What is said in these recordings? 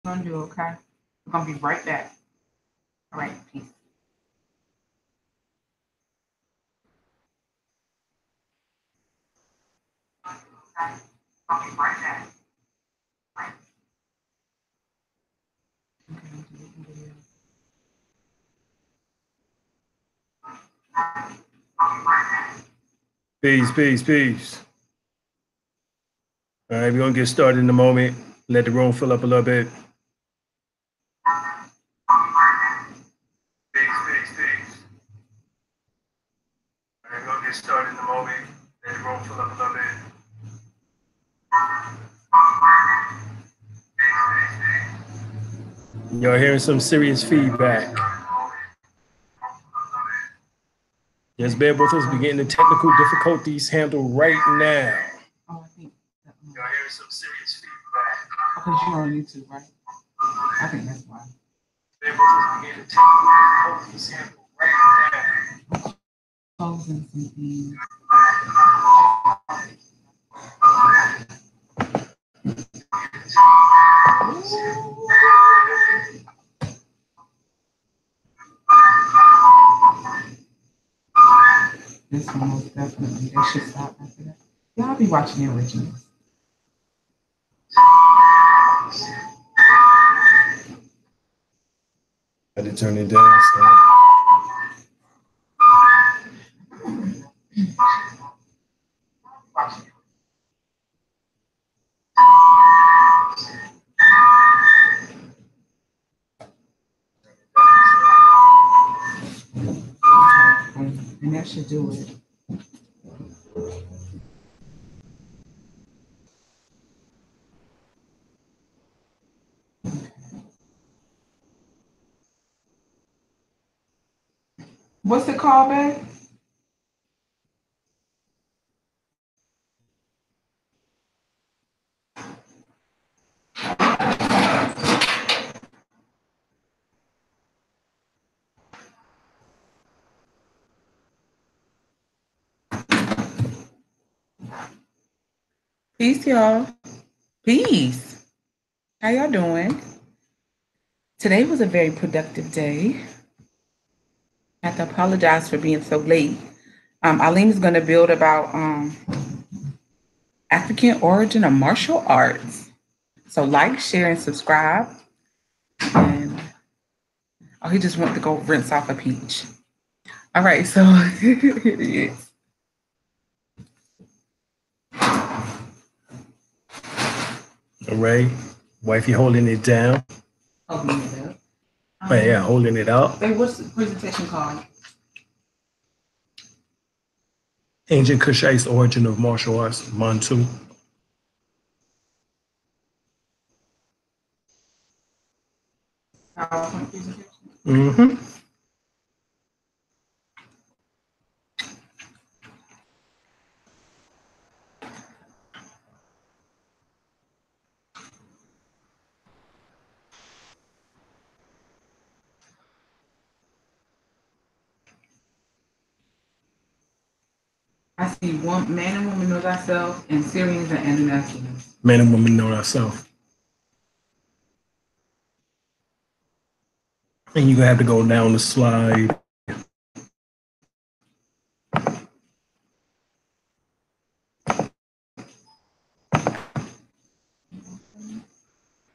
gonna do, okay? We're gonna be right back. All right, peace. Okay. I'll be right back. Right. Peace, peace, peace. All right, we're gonna get started in a moment. Let the room fill up a little bit. Peace, peace, peace. All right, we're gonna get started in a moment. Let the room fill up a little bit. Y'all hearing some serious feedback. Just bear with us. We're getting the technical difficulties handled right now. Oh, I think Y'all hearing some serious feedback. because you're on YouTube, right? I think that's why. Bear with us. We're getting the technical difficulties handled right now. Closing some things. This one most definitely. They should stop after that. Y'all be watching the originals. I had to turn it down. So. And that should do it. What's it called, babe? Peace, y'all. Peace. How y'all doing? Today was a very productive day. I have to apologize for being so late. Alim is going to build about African origin of martial arts. So like, share, and subscribe. And oh, he just went to go rinse off a peach. All right, so here it is. All right, wifey holding it down. Opening it up. Yeah, holding it up. Hey, what's the presentation called? Ancient Cushite's origin of martial arts, MONTU. PowerPoint presentation. Mm-hmm. I see one man and woman know thyself, and Syrians and Anacalypsis. Man and woman know ourselves. And you're gonna have to go down the slide.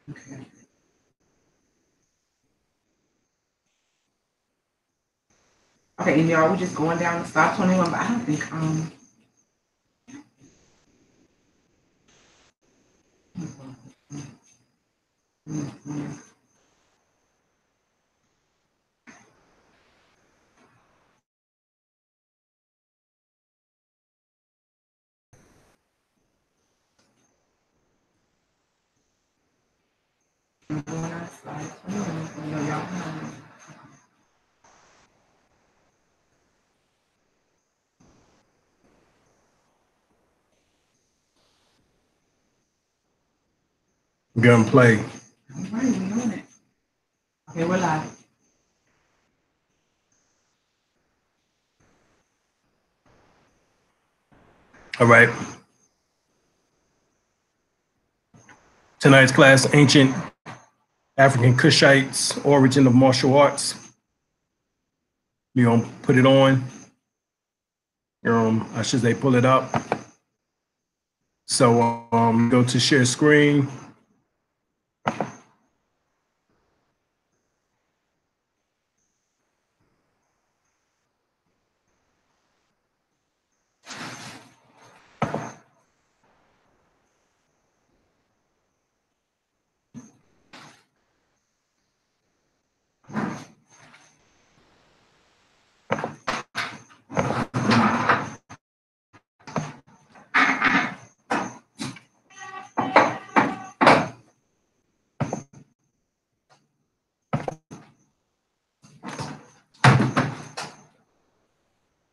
Okay. Okay, and y'all, we're just going down to slide 21, but I don't think Gunplay. all right, we're on it. Okay, we're live. All right. Tonight's class, Ancient African Cushites, origin of martial arts. We're gonna put it on. I should say pull it up. So go to share screen.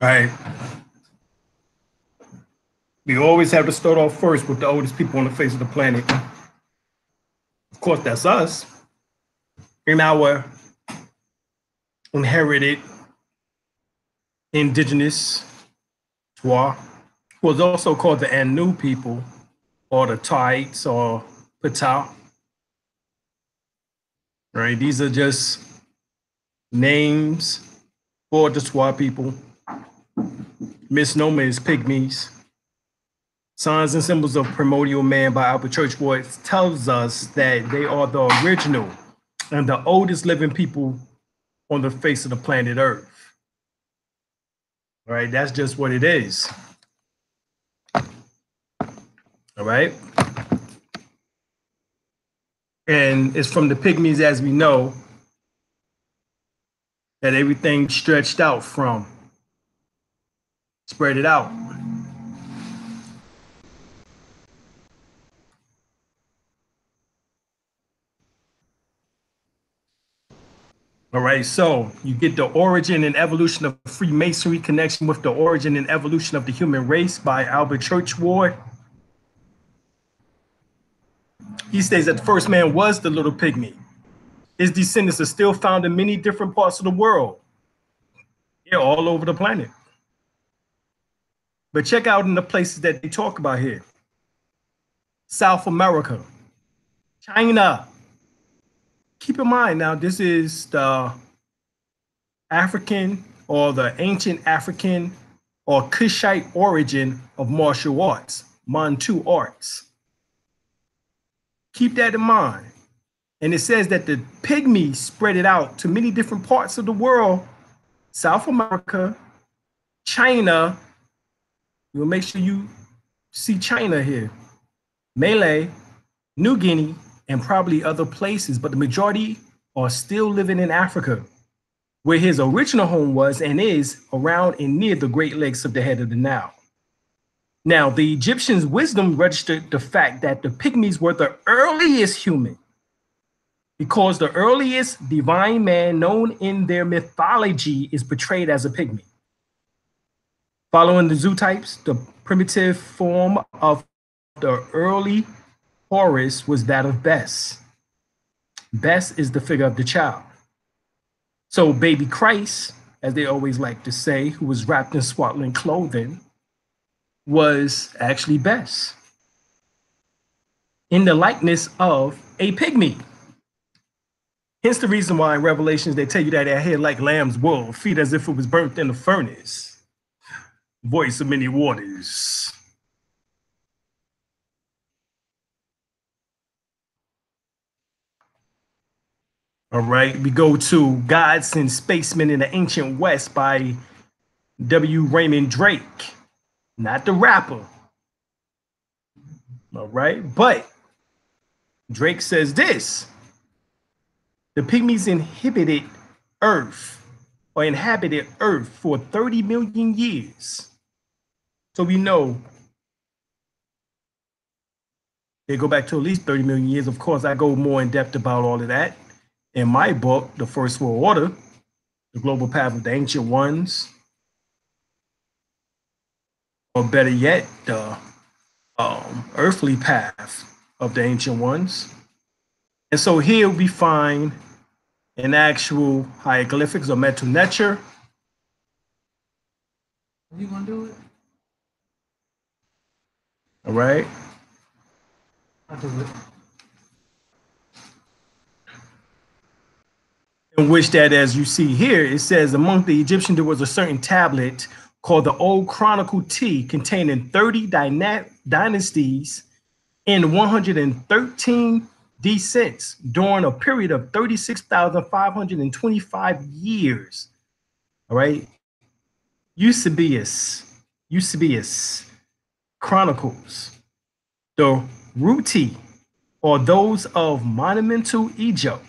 All right. We always have to start off first with the oldest people on the face of the planet. Of course, that's us. In our inherited indigenous Twa, was also called the Anu people, or the Tites, or Patau. Right? These are just names for the Twa people. Misnomer is pygmies. Signs and Symbols of Primordial Man by Albert Churchward tells us that they are the original and the oldest living people on the face of the planet Earth. All right, that's just what it is. All right. And it's from the pygmies, as we know, that everything stretched out from. Spread it out. All right, so you get the origin and evolution of Freemasonry, connection with the origin and evolution of the human race by Albert Churchward. He states that the first man was the little pygmy. His descendants are still found in many different parts of the world. Yeah, all over the planet. But check out in the places that they talk about here. South America, China. Keep in mind now, this is the African or the ancient African or Cushite origin of martial arts, MONTU arts. Keep that in mind. And it says that the pygmies spread it out to many different parts of the world. South America, China. You'll make sure you see China here. Malay, New Guinea, and probably other places, but the majority are still living in Africa, where his original home was and is around and near the Great Lakes of the head of the Nile. Now, the Egyptians' wisdom registered the fact that the pygmies were the earliest human, because the earliest divine man known in their mythology is portrayed as a pygmy. Following the zootypes, the primitive form of the early Horus was that of Bes. Bes is the figure of the child. So baby Christ, as they always like to say, who was wrapped in swaddling clothing, was actually Bes, in the likeness of a pygmy. Hence the reason why in Revelations they tell you that their hair like lamb's wool, feet as if it was burnt in the furnace, voice of many waters. All right, we go to Gods and Spacemen in the Ancient West by W. Raymond Drake, not the rapper. All right, but Drake says this: the pygmies inhabited Earth for 30 million years. So we know they go back to at least 30 million years. Of course, I go more in depth about all of that in my book, The First World Order, The Global Path of the Ancient Ones, or better yet, the earthly path of the Ancient Ones. And so here we find an actual hieroglyphics or metal nature. You gonna do it? All right. I'll do it. in which that, as you see here, it says among the Egyptians there was a certain tablet called the Old Chronicle T, containing 30 dynasties in 113 descents during a period of 36,525 years. All right. Eusebius Chronicles, the Ruti, or those of monumental Egypt,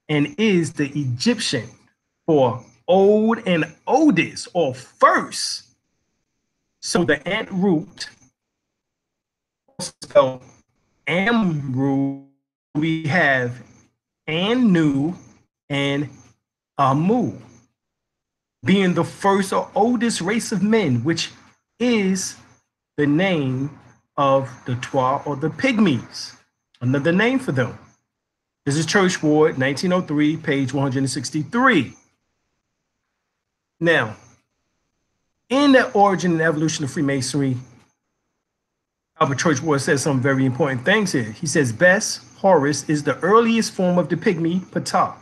and is the Egyptian for old and oldest or first. So the ant root, also spelled Amru, we have Anu and Amu, being the first or oldest race of men, which is the name of the Twa or the Pygmies, another name for them. This is Churchward, 1903, page 163. Now, in the origin and evolution of Freemasonry, Albert Churchward says some very important things here. He says, Bess Horus is the earliest form of the Pygmy Ptah.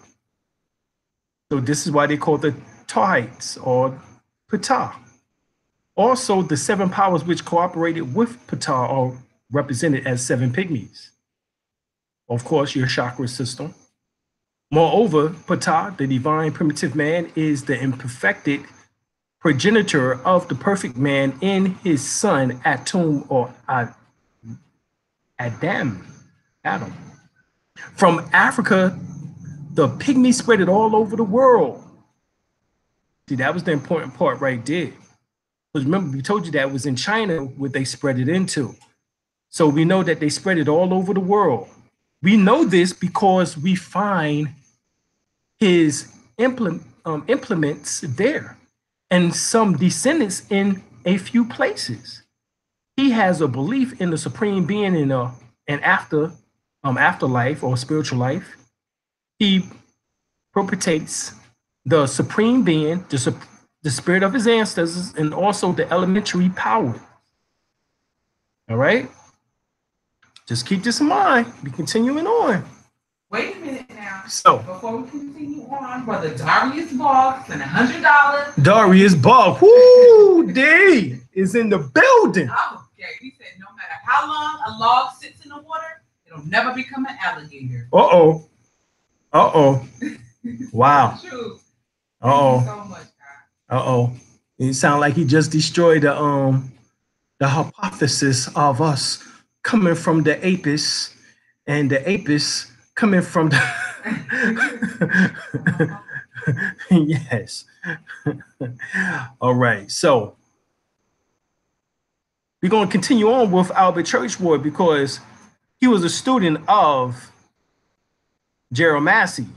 So this is why they call the Tahites or Ptah. Also, the seven powers which cooperated with Ptah are represented as seven pygmies. Of course, your chakra system. Moreover, Ptah, the divine primitive man, is the imperfected progenitor of the perfect man in his son Atum or Adam. From Africa, the pygmies spread it all over the world. See, that was the important part right there. Because remember, we told you that was in China where they spread it into. So we know that they spread it all over the world. We know this because we find his implements there and some descendants in a few places. He has a belief in the supreme being in an afterlife or spiritual life. He perpetrates the supreme being, the spirit of his ancestors, and also the elementary power. All right? Just keep this in mind. We're continuing on. Wait a minute now. So, before we continue on, brother Darius Boggs and $100. Darius Boggs, whoo, D is in the building. Oh, okay. He said no matter how long a log sits in the water, it'll never become an alligator. Uh-oh. Uh-oh. Wow. True. Uh-oh. So much, God. Uh-oh. It sounds like he just destroyed the hypothesis of us coming from the apis and the apis coming from the yes. All right. So we're going to continue on with Albert Churchward because he was a student of Gerald Massey.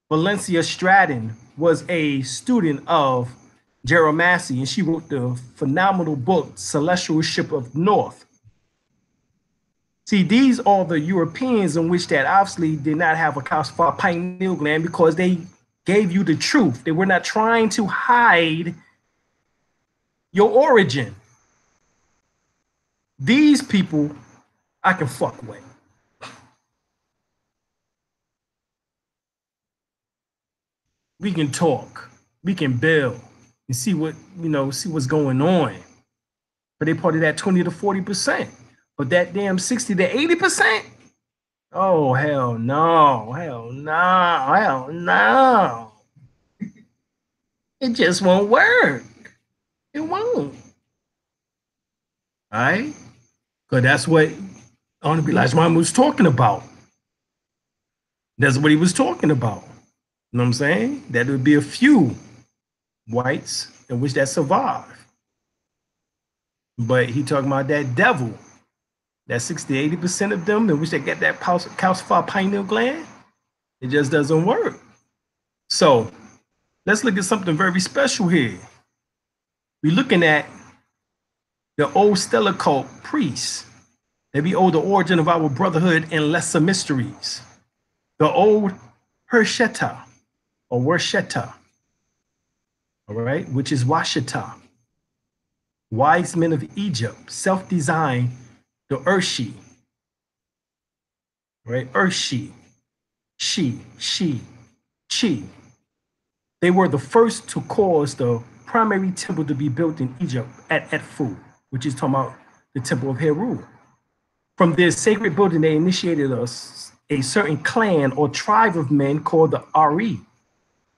Valencia Stratton was a student of Gerald Massey, and she wrote the phenomenal book, Celestial Ship of North. See, these are the Europeans in which that obviously did not have a calcified pineal gland because they gave you the truth. They were not trying to hide your origin. These people, I can fuck with. We can talk, we can build and see what, see what's going on. But they part of that 20 to 40%. But that damn 60 to 80%, oh, hell no, hell no, hell no. It just won't work. It won't. All right? Because that's what Honorable Elijah Muhammad was talking about. That's what he was talking about. You know what I'm saying? That would be a few whites in which that survive. But he talking about that devil, that 60, 80% of them in which they get that calcified pineal gland. It just doesn't work. So let's look at something very special here. We're looking at the old stellar cult priests that we owe the origin of our brotherhood and lesser mysteries. The old Hersheta or Worsheta, all right, which is Washita. Wise men of Egypt self-designed the Urshi, right? Urshi, Chi. They were the first to cause the primary temple to be built in Egypt at Edfu, which is talking about the temple of Heru. From this sacred building, they initiated a certain clan or tribe of men called the Ari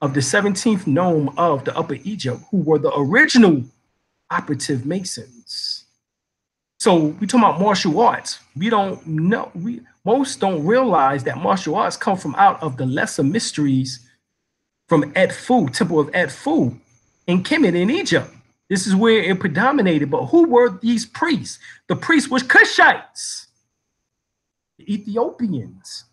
of the 17th nome of the Upper Egypt, who were the original operative masons. So we talking about martial arts. We don't know. Most don't realize that martial arts come from out of the lesser mysteries from Edfu, Temple of Edfu in Kemet in Egypt. This is where it predominated. But who were these priests? The priests were Cushites, the Ethiopians.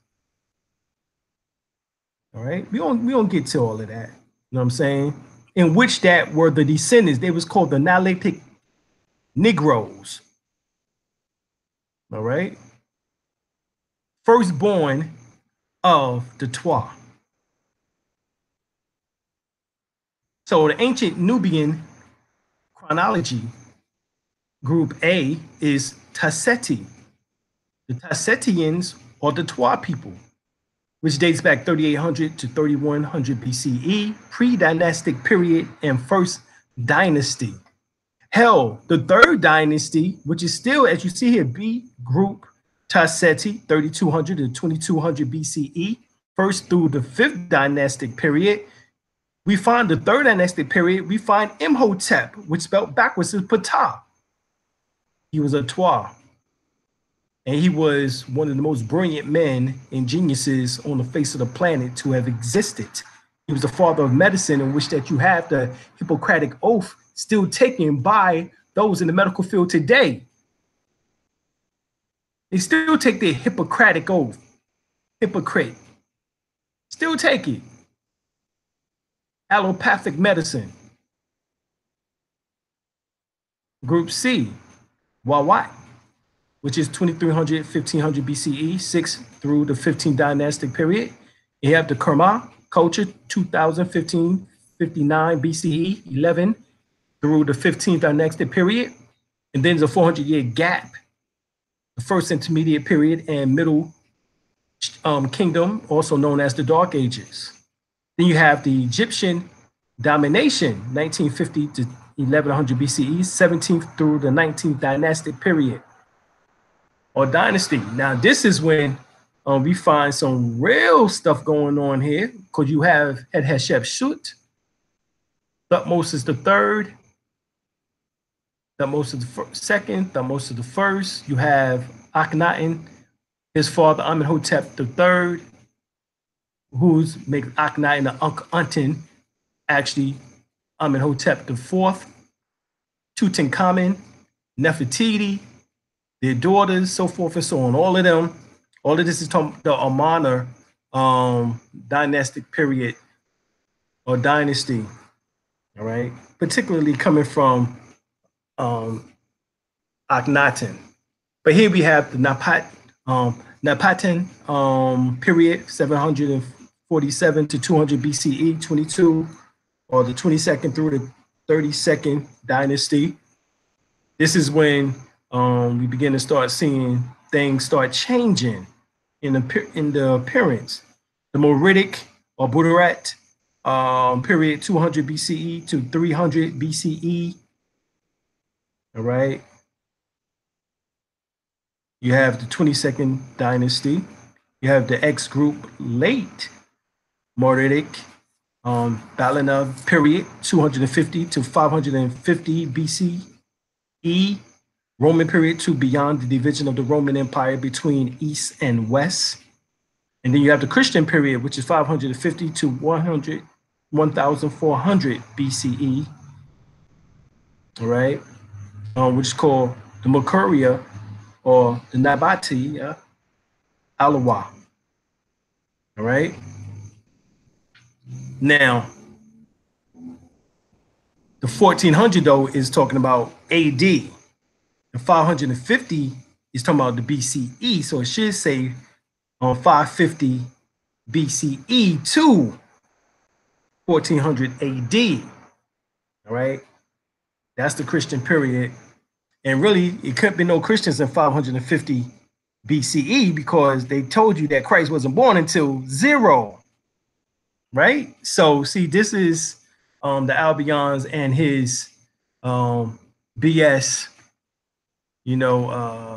All right, we don't get to all of that. You know what I'm saying? In which that were the descendants. They was called the Nilotic Negroes. All right, firstborn of the Twa. So the ancient Nubian chronology, group A, is Tasseti. The Tassetians are the Twa people, which dates back 3800 to 3100 BCE, pre-dynastic period, and first dynasty. Hell, the third dynasty, which is still, as you see here, B group Tasseti, 3200 to 2200 BCE, first through the fifth dynastic period. We find the third dynastic period, we find Imhotep, which spelled backwards is Ptah. He was a Twa. And he was one of the most brilliant men and geniuses on the face of the planet to have existed. He was the father of medicine, in which that you have the Hippocratic Oath still taken by those in the medical field today. They still take the Hippocratic Oath. Hippocrate. Still take it. Allopathic medicine. Group C, Wawat, which is 2300, 1500 BCE, 6th through the 15th dynastic period. You have the Kerma culture, 2015, 59 BCE, 11 through the 15th dynastic period. And then there's a 400-year gap, the first intermediate period and middle kingdom, also known as the Dark Ages. Then you have the Egyptian Domination, 1950 to 1100 BCE, 17th through the 19th dynastic period, or dynasty. Now, this is when we find some real stuff going on here, because you have Hatshepsut, Thutmose the third, Thutmose the second, Thutmose the first. You have Akhenaten, his father Amenhotep the third, who's makes Akhenaten the Uncle actually Amenhotep the fourth, Tutankhamun, Nefertiti, their daughters, so forth and so on. All of them, all of this is the Amarna dynastic period or dynasty, all right? Particularly coming from Akhenaten. But here we have the Napatan period, 747 to 200 BCE, 22, or the 22nd through the 32nd dynasty. This is when we begin to start seeing things start changing in the appearance. The Moritic or Budarat period, 200 BCE to 300 BCE. All right. You have the 22nd dynasty. You have the X group late Moritic Balana period, 250 to 550 BCE. Roman period to beyond the division of the Roman Empire between East and West. And then you have the Christian period, which is 550 to 1400 BCE. All right. Which is called the Mercuria or the Nabati Alawa. All right. Now, the 1400 though is talking about AD. The 550 is talking about the BCE. So it should say on 550 BCE to 1400 AD. All right. That's the Christian period. And really, it couldn't be no Christians in 550 BCE, because they told you that Christ wasn't born until 0, right? So see, this is the Albions and his BS, you know,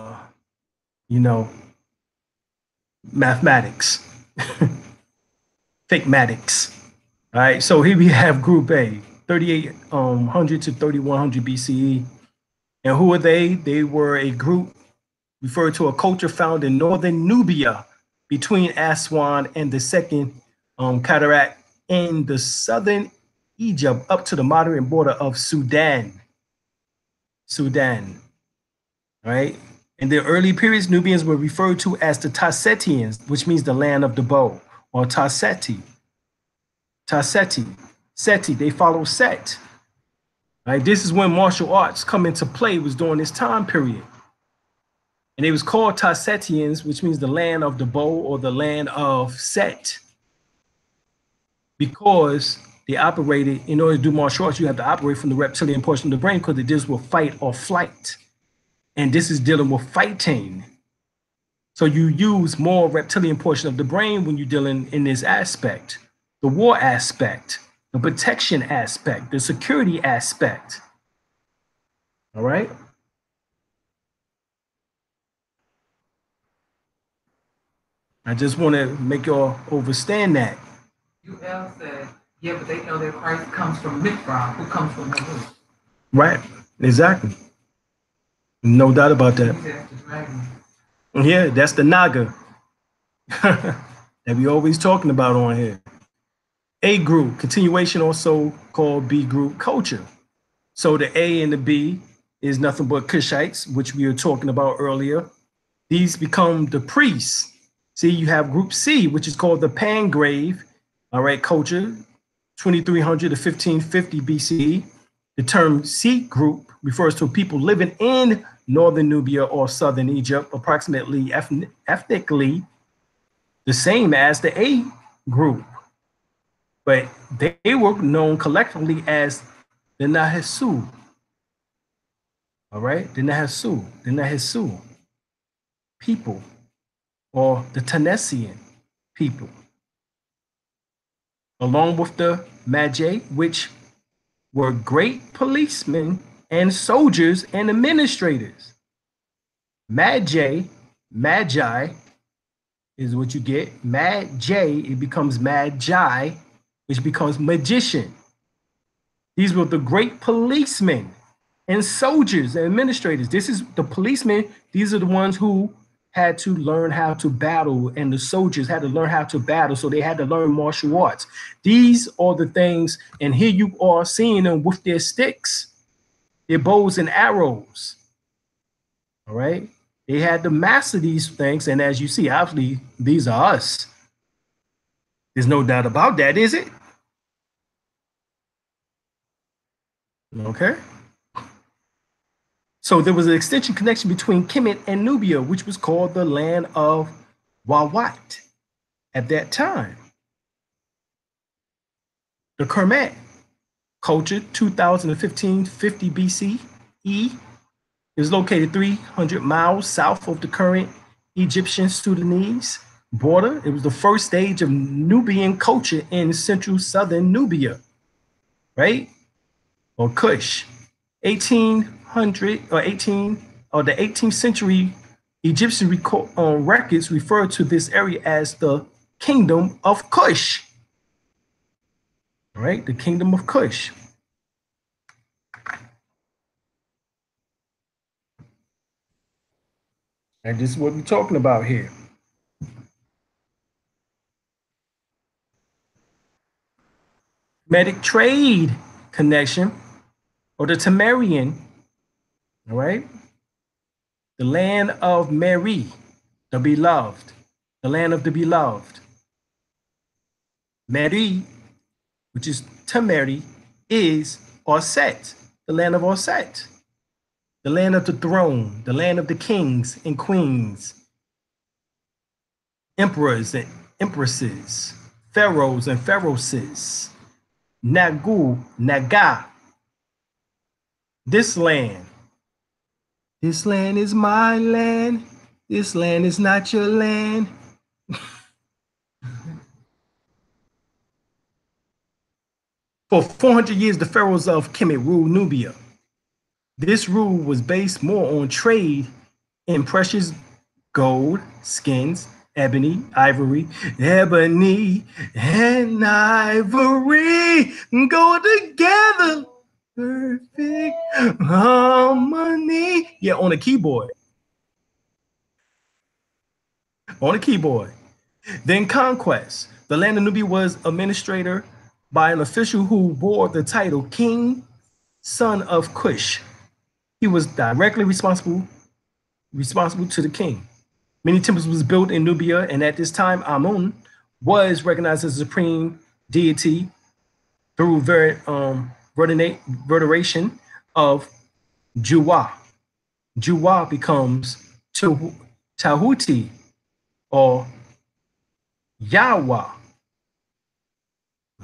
mathematics, fakematics. All right, so here we have Group A, 3800 to 3100 BCE. And who are they? They were a group referred to a culture found in northern Nubia between Aswan and the second cataract in the southern Egypt up to the modern border of Sudan. Right? In the early periods, Nubians were referred to as the Tassetians, which means the land of the bow, or Tasseti. Seti, they follow Set. Right? This is when martial arts come into play, was during this time period. And it was called Tassetians, which means the land of the bow or the land of Set, because they operated, in order to do martial arts, you have to operate from the reptilian portion of the brain, because it deals with fight or flight. And this is dealing with fighting. So you use more reptilian portion of the brain when you're dealing in this aspect, the war aspect, the protection aspect, the security aspect. All right. I just want to make y'all understand that. UL said, yeah, but they know that Christ comes from Mithra, who comes from the root. Right. Exactly. No doubt about that. Yeah, that's the Naga that we always talking about on here. A group, continuation, also called B group culture. So the A and the B is nothing but Cushites, which we were talking about earlier. These become the priests. See, you have group C, which is called the Pangrave, all right, culture, 2300 to 1550 BCE. The term C group refers to people living in northern Nubia or southern Egypt, approximately ethnically the same as the A group. But they were known collectively as the Nahesu. All right, the Nahesu people, or the Tanessian people, along with the Magi, which were great policemen and soldiers and administrators. Magi is what you get. Magi, it becomes Magi, which becomes magician. These were the great policemen and soldiers and administrators. This is the policemen. These are the ones who had to learn how to battle, and the soldiers had to learn how to battle. So they had to learn martial arts. These are the things, and here you are seeing them with their sticks, their bows and arrows. All right. They had to master these things. And as you see, obviously, these are us. There's no doubt about that, is it? Okay. So there was an extension connection between Kemet and Nubia, which was called the land of Wawat at that time. The Kermet culture, 2015-50 BCE, is located 300 miles south of the current Egyptian-Sudanese border. It was the first stage of Nubian culture in central southern Nubia, right? Or Kush. 1800 or 18 or the 18th century Egyptian records refer to this area as the Kingdom of Kush. All right, the Kingdom of Kush. And this is what we're talking about here. Medic trade connection, or the Tamarian, all right? The land of Mary, the beloved, the land of the beloved. Mary, which is Tamari, is Orset, the land of Orset, the land of the throne, the land of the kings and queens, emperors and empresses, pharaohs and pharaohesses, Nagu, Naga. This land is my land. This land is not your land. For 400 years, the pharaohs of Kemet ruled Nubia. This rule was based more on trade in precious gold, skins, ebony, ivory, ebony and ivory go together. Perfect harmony. Yeah, on a keyboard. On a keyboard. Then conquest. The land of Nubia was administered by an official who bore the title King, son of Cush. He was directly responsible to the king. Many temples was built in Nubia, and at this time, Amun was recognized as a supreme deity through veneration of Juwa. Juwa becomes Tahuti or Yahweh.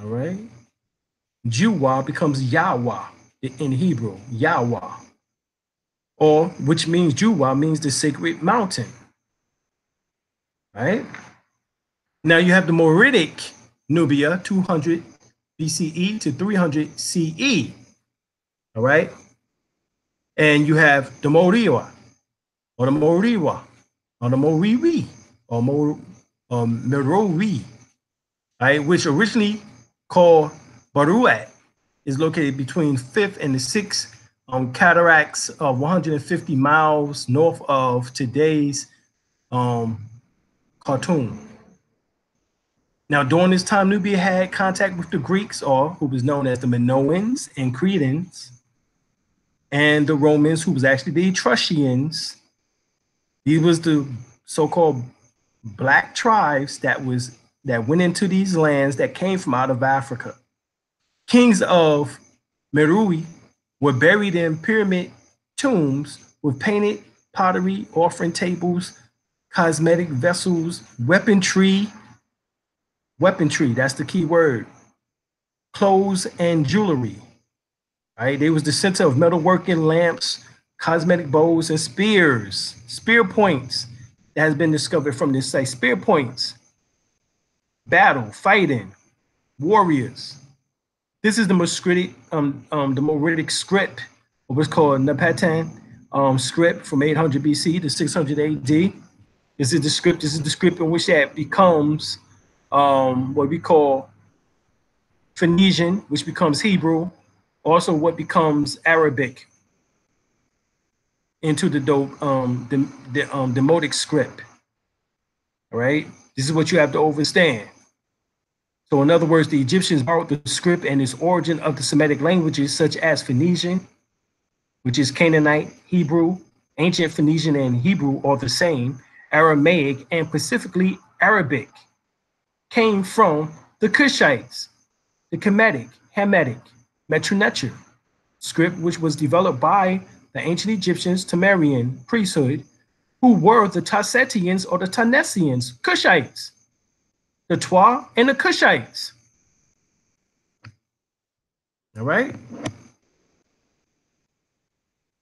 All right. Juwa becomes Yahweh in Hebrew, Yahweh, or which means Juwa means the sacred mountain. Right. Now you have the Moritic Nubia, 200 BCE to 300 CE. All right. And you have the Moriwa, or the Moriwa, or the Moriri, or Merori, right, which originally called Baruat, is located between 5th and the 6th cataracts of 150 miles north of today's Khartoum. Now, during this time, Nubia had contact with the Greeks, or who was known as the Minoans and Cretans, and the Romans, who was actually the Etruscians. These was the so-called black tribes that went into these lands that came from out of Africa. Kings of Meroe were buried in pyramid tombs with painted pottery, offering tables, cosmetic vessels, weaponry, that's the key word, clothes and jewelry. Right? They was the center of metalworking, lamps, cosmetic bowls, and spears, spear points that has been discovered from this site. Spear points, battle, fighting, warriors. This is the Moritic script, or what's called Napatan script from 800 BC to 600 AD. This is the script in which that becomes what we call Phoenician, which becomes Hebrew, also what becomes Arabic into the Demotic script. All right, this is what you have to understand. So in other words, the Egyptians borrowed the script and its origin of the Semitic languages such as Phoenician, which is Canaanite, Hebrew. Ancient Phoenician and Hebrew are the same. Aramaic and specifically Arabic came from the Cushites, the Kemetic, Hamitic, Metronetra script, which was developed by the ancient Egyptians, Temerian priesthood, who were the Tassetians or the Tanessians, Cushites, the Twa and the Cushites. All right.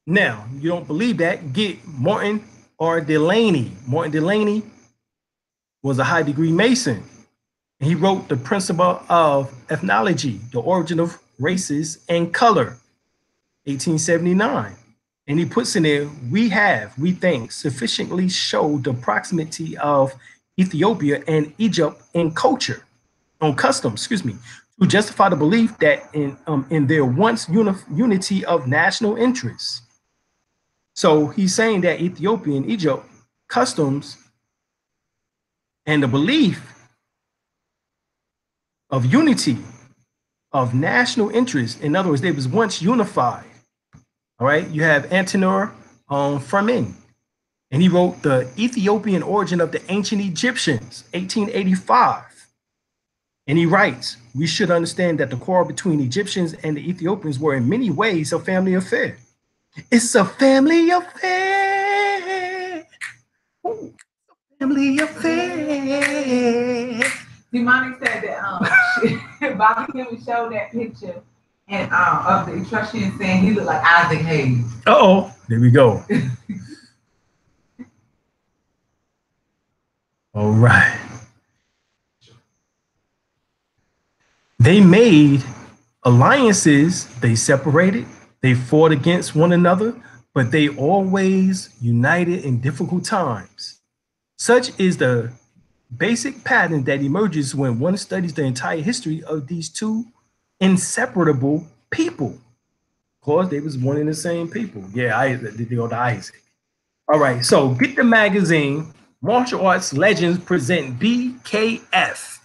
Now, you don't believe that, get Martin R. Delaney. Martin Delaney was a high degree Mason. And he wrote The Principle of Ethnology, The Origin of Races and Color, 1879. And he puts in there, we think, sufficiently showed the proximity of Ethiopia and Egypt in culture, on customs, to justify the belief that in their once unity of national interests. So he's saying that Ethiopia and Egypt customs and the belief of unity of national interest. In other words, they was once unified. All right, you have Antenor Fremin, and he wrote The Ethiopian Origin of the Ancient Egyptians, 1885. And he writes, we should understand that the quarrel between Egyptians and the Ethiopians were in many ways a family affair. It's a family affair. Ooh, family affair. Demonic said that Bobby Hemming showed that picture and of the Etruscan saying he looked like Isaac Hayes. Uh-oh, there we go. All right. They made alliances, they separated, they fought against one another, but they always united in difficult times. Such is the basic pattern that emerges when one studies the entire history of these two inseparable people. Of course, they was one and the same people. Yeah, they go to Isaac. All right, so get the magazine. Martial Arts Legends present BKF.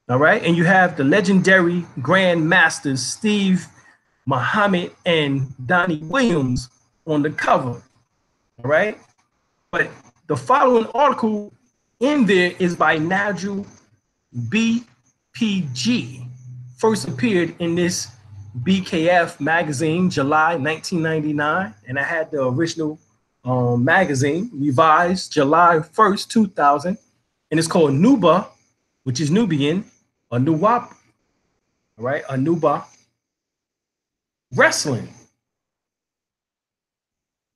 All right, and you have the legendary Grand Masters Steve Muhammad and Donnie Williams on the cover. All right, but the following article in there is by Nigel BPG. First appeared in this BKF magazine, July 1999, and I had the original magazine revised July 1st, 2000, and it's called Nuba, which is Nubian, Anuwap, all right, Anuba Wrestling.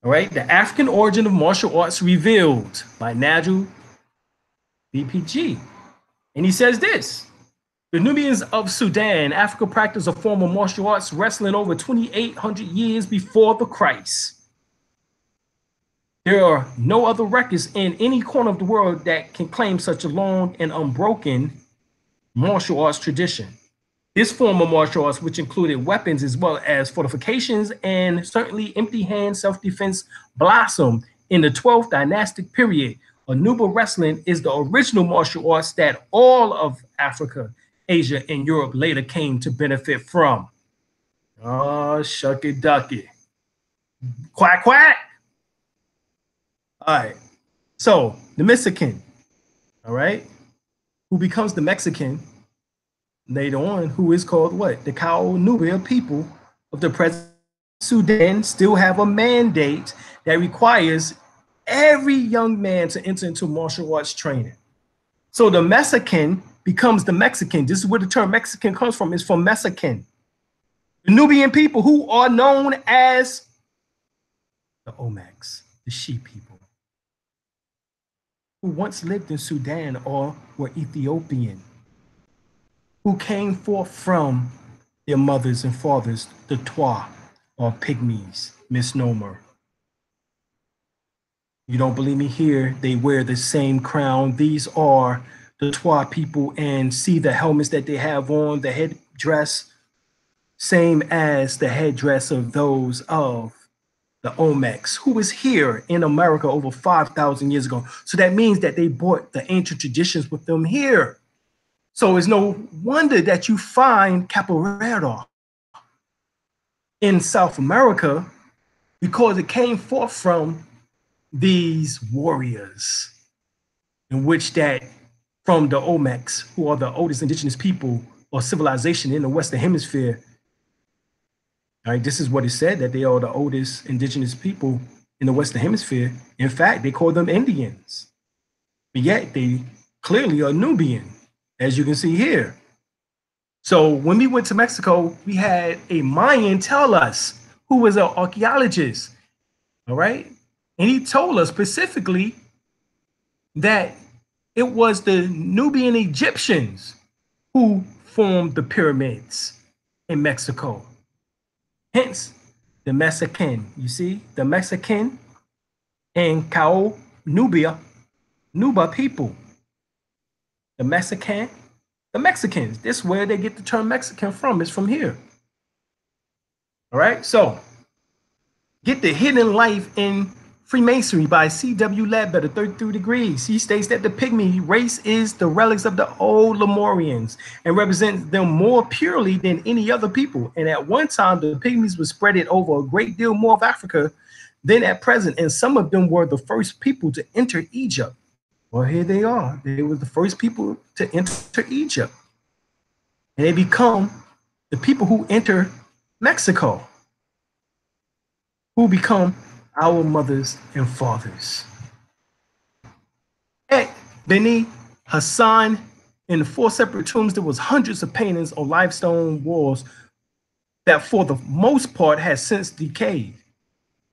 All right, the African origin of martial arts revealed by Nigel BPG. And he says this: the Nubians of Sudan, Africa, practiced a form of martial arts wrestling over 2,800 years before the Christ. There are no other records in any corner of the world that can claim such a long and unbroken martial arts tradition. This form of martial arts, which included weapons as well as fortifications and certainly empty-hand self-defense, blossomed in the 12th dynastic period. Anuba wrestling is the original martial arts that all of Africa, Asia, and Europe later came to benefit from. Oh, shucky ducky. Quack, quack. All right. So the Mexican, all right, who becomes the Mexican later on, who is called what? The Kao Nubia people of the present Sudan still have a mandate that requires every young man to enter into martial arts training. So the Mexican becomes the Mexican. This is where the term Mexican comes from. It's from Mexican. The Nubian people who are known as the Omex, the She people, who once lived in Sudan or were Ethiopian, who came forth from their mothers and fathers, the Twa or Pygmies, misnomer. You don't believe me? Here, they wear the same crown. These are the Twa people, and see the helmets that they have on, the headdress, same as the headdress of those of the Olmecs, who was here in America over 5,000 years ago. So that means that they brought the ancient traditions with them here. So it's no wonder that you find capoeira in South America, because it came forth from these warriors, in which that from the Olmecs, who are the oldest indigenous people or civilization in the Western Hemisphere. All right, this is what it said, that they are the oldest indigenous people in the Western Hemisphere. In fact, they call them Indians, but yet they clearly are Nubian, as you can see here. So when we went to Mexico, we had a Mayan tell us, who was an archaeologist, all right? And he told us specifically that it was the Nubian Egyptians who formed the pyramids in Mexico. Hence, the Mexican, you see, the Mexican and Kao Nubia, Nuba people. The Mexican, the Mexicans. This is where they get the term Mexican from, is from here. All right, so get the Hidden Life in Freemasonry by C.W. Ledbetter, 33 Degrees. He states that the Pygmy race is the relics of the old Lemurians and represents them more purely than any other people. And at one time, the Pygmies were spread over a great deal more of Africa than at present. And some of them were the first people to enter Egypt. Well, here they are. They were the first people to enter Egypt. And they become the people who enter Mexico, who become our mothers and fathers. At Beni Hassan, in the 4 separate tombs, there was hundreds of paintings on limestone walls that for the most part has since decayed.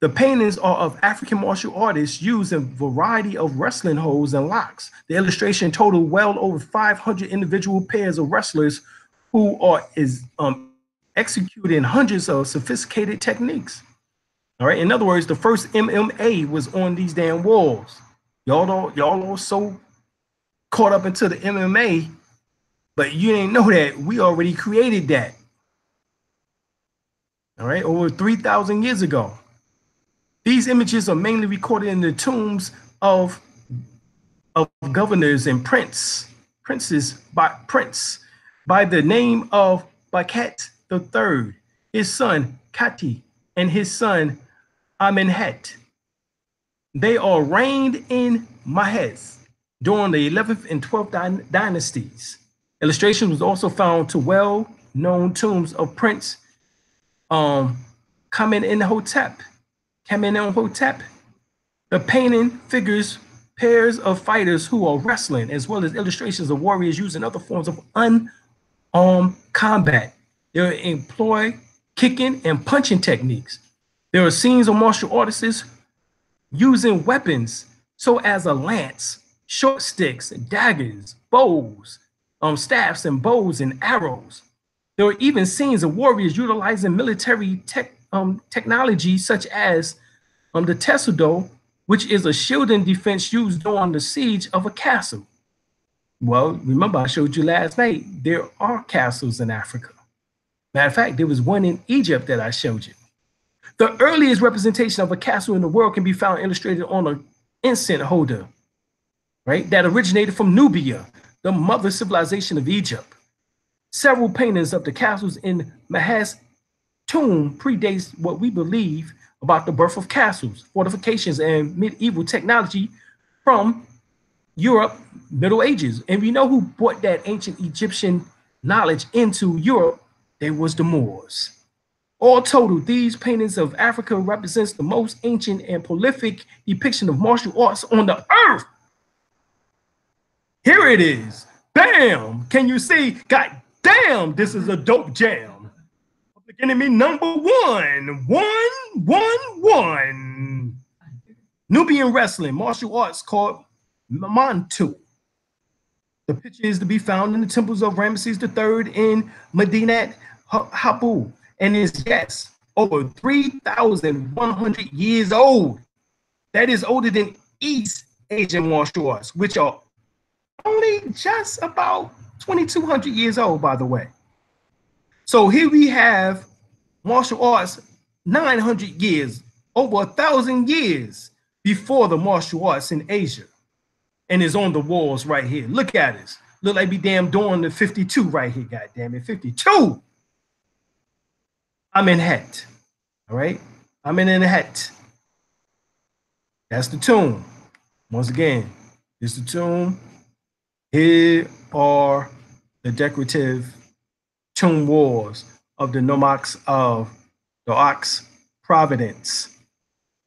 The paintings are of African martial artists used in a variety of wrestling holds and locks. The illustration total well over 500 individual pairs of wrestlers who are executing hundreds of sophisticated techniques. All right. In other words, the first MMA was on these damn walls. Y'all are so caught up into the MMA, but you didn't know that we already created that. All right, over 3,000 years ago. These images are mainly recorded in the tombs of governors and princes by the name of Baket III, his son Kati, and his son Amenhet. They are reigned in Mahez during the 11th and 12th dynasties. Illustrations was also found to well-known tombs of Prince Amenhotep. The painting figures pairs of fighters who are wrestling, as well as illustrations of warriors using other forms of unarmed combat. They employ kicking and punching techniques. There are scenes of martial artists using weapons so as a lance, short sticks, daggers, bows, staffs and bows and arrows. There are even scenes of warriors utilizing military technology such as the tessudo, which is a shielding defense used during the siege of a castle. Well, remember I showed you last night, there are castles in Africa. Matter of fact, there was one in Egypt that I showed you. The earliest representation of a castle in the world can be found illustrated on an incense holder, right? That originated from Nubia, the mother civilization of Egypt. Several paintings of the castles in Mahez tomb predates what we believe about the birth of castles, fortifications, and medieval technology from Europe, Middle Ages. And we know who brought that ancient Egyptian knowledge into Europe. They was the Moors. All total, these paintings of Africa represents the most ancient and prolific depiction of martial arts on the earth. Here it is. Bam! Can you see? God damn, this is a dope jam. Public Enemy number one. Nubian wrestling, martial arts called MONTU. The picture is to be found in the temples of Ramesses III in Medinat Habu, and is, yes, over 3,100 years old. That is older than East Asian martial arts, which are only just about 2,200 years old, by the way. So here we have martial arts 900 years, over 1,000 years before the martial arts in Asia, and is on the walls right here. Look at this. Look like we damn doing the 52 right here, goddamn it, 52. I'm in het, all right? I'm in het. That's the tomb. Once again, this is the tomb. Here are the decorative tomb walls of the nomarchs of the Ox Providence.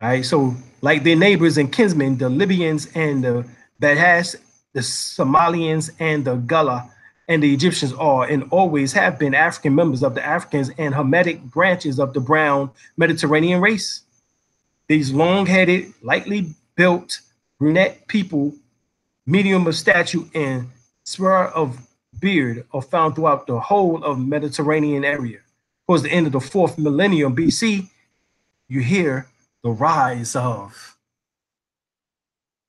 All right, so like their neighbors and kinsmen, the Libyans and the Bahas, the Somalians and the Gullah and the Egyptians are and always have been African members of the Africans and Hamitic branches of the brown Mediterranean race. These long-headed, lightly built brunette people, medium of stature and spur of beard, are found throughout the whole of Mediterranean area. Towards the end of the 4th millennium BC, you hear the rise of,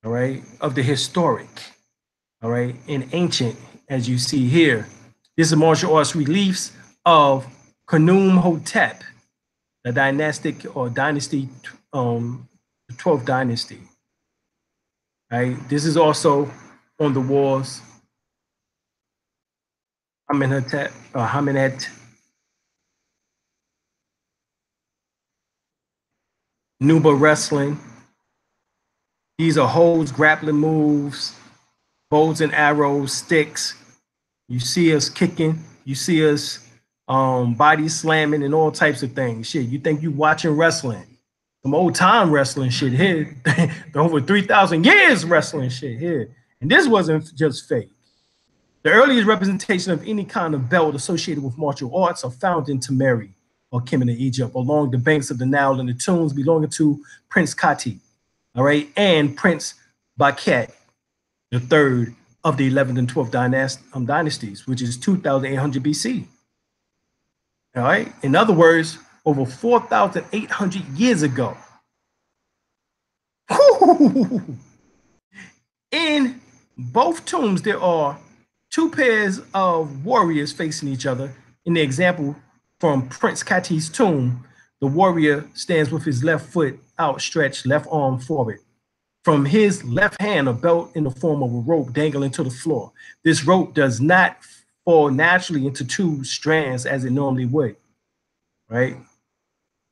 all right, of the historic, all right, and ancient, as you see here. This is martial arts reliefs of Khnum-Hotep, the dynastic or dynasty, the 12th dynasty. Right. This is also on the walls. Hamenet, Nuba wrestling. These are holds, grappling moves, bows and arrows, sticks. You see us kicking. You see us body slamming and all types of things. Shit, you think you watching wrestling? Some old time wrestling shit here. The over 3,000 years wrestling shit here. And this wasn't just fake. The earliest representation of any kind of belt associated with martial arts are found in Tamari, or Kemet in Egypt, along the banks of the Nile and the tombs belonging to Prince Khati, all right, and Prince Baket, the third of the 11th and 12th dynasties, which is 2,800 BC. All right. In other words, over 4,800 years ago. In both tombs, there are two pairs of warriors facing each other. In the example from Prince Khati's tomb, the warrior stands with his left foot outstretched, left arm forward. From his left hand, a belt in the form of a rope dangling to the floor. This rope does not fall naturally into two strands as it normally would, right?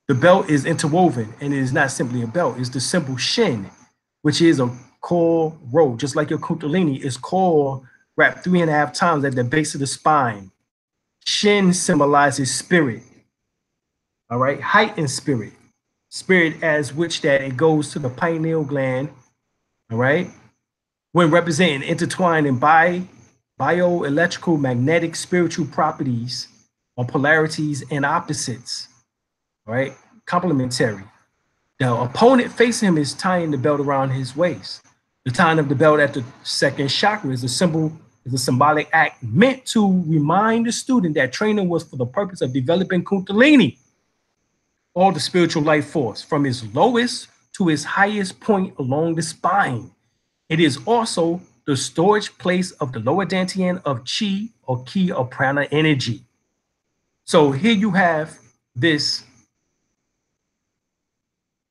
The belt is interwoven, and it is not simply a belt. It's the symbol Shin, which is a core rope, just like your Kundalini is core wrapped 3.5 times at the base of the spine. Shin symbolizes spirit, all right? Heightened spirit. Spirit as which that it goes to the pineal gland, all right? When representing intertwined in bioelectrical, magnetic, spiritual properties or polarities and opposites, right? Complementary. The opponent facing him is tying the belt around his waist. The tying of the belt at the second chakra is a symbolic act meant to remind the student that training was for the purpose of developing Kundalini, or the spiritual life force, from its lowest to its highest point along the spine. It is also the storage place of the lower dantian of chi or ki or prana energy. So here you have this.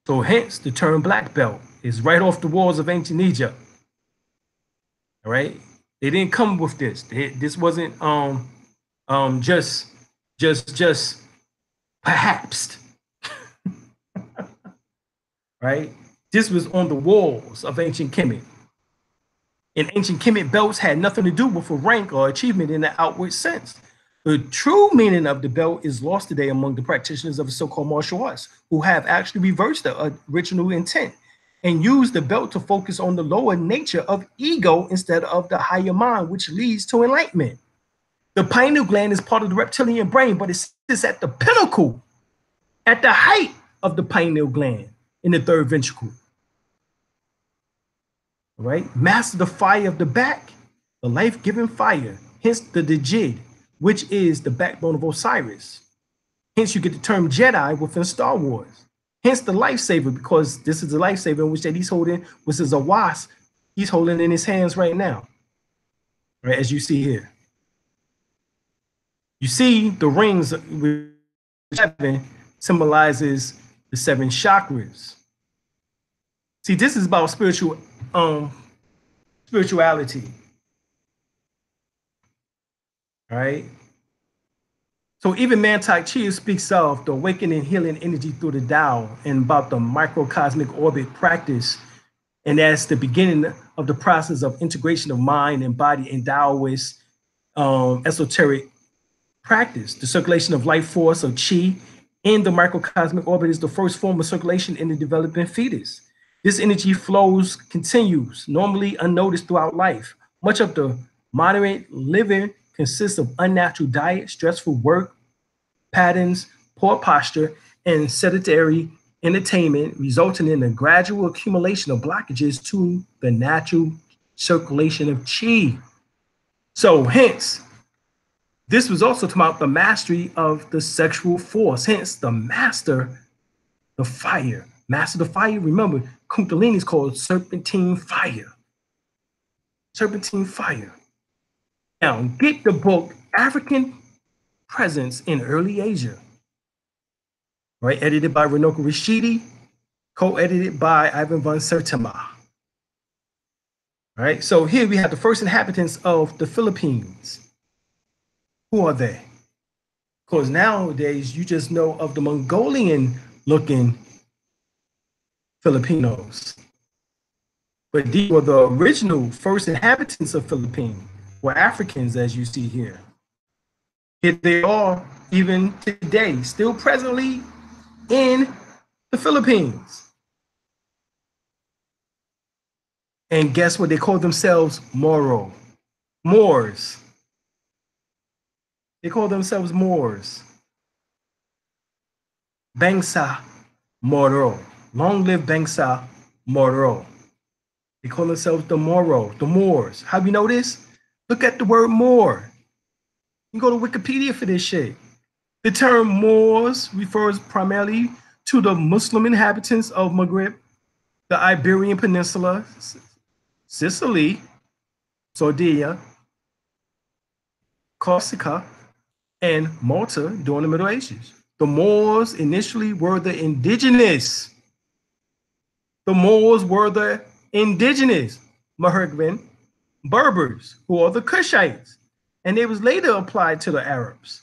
So hence the term black belt is right off the walls of ancient Egypt. All right, they didn't come with this. This wasn't just perhaps. Right? This was on the walls of ancient Kemet. In ancient Kemet, belts had nothing to do with a rank or achievement in the outward sense. The true meaning of the belt is lost today among the practitioners of the so-called martial arts, who have actually reversed the original intent and used the belt to focus on the lower nature of ego instead of the higher mind, which leads to enlightenment. The pineal gland is part of the reptilian brain, but it sits at the pinnacle, at the height of the pineal gland in the third ventricle. All right, master the fire of the back, the life-giving fire, hence the Djid, which is the backbone of Osiris. Hence you get the term Jedi within Star Wars. Hence the lifesaver, because this is the lifesaver in which that he's holding, which is a wasp he's holding in his hands right now, right, as you see here. You see the rings, which 7 symbolizes the 7 chakras. See, this is about spirituality. All right. So even Mantak Chia speaks of the awakening healing energy through the Tao and about the microcosmic orbit practice. And that's the beginning of the process of integration of mind and body in Taoist esoteric practice. The circulation of life force or Qi in the microcosmic orbit is the first form of circulation in the developing fetus. This energy flows continues, normally unnoticed throughout life. Much of the moderate living consists of unnatural diet, stressful work patterns, poor posture, and sedentary entertainment, resulting in a gradual accumulation of blockages to the natural circulation of Qi. So hence, this was also about the mastery of the sexual force. Hence, the master, the fire. Master the fire, remember, Kundalini is called serpentine fire. Serpentine fire. Now, get the book African Presence in Early Asia, right? Edited by Runoko Rashidi, co-edited by Ivan von Sertima. All right, so here we have the first inhabitants of the Philippines. Who are they? Because nowadays you just know of the Mongolian-looking Filipinos. But these were the original first inhabitants of Philippines, were Africans, as you see here. Here they are, even today, still presently in the Philippines. And guess what? They call themselves Moors. They call themselves Moors. Bangsa Moro. Long live Bangsa Moro. They call themselves the Moro, the Moors. How do you know this? Look at the word Moor. You go to Wikipedia for this shit. The term Moors refers primarily to the Muslim inhabitants of Maghreb, the Iberian Peninsula, Sicily, Sardinia, Corsica, and Malta during the Middle Ages. The Moors initially were the indigenous. The Moors were the indigenous Maghreb Berbers, who are the Cushites, and it was later applied to the Arabs.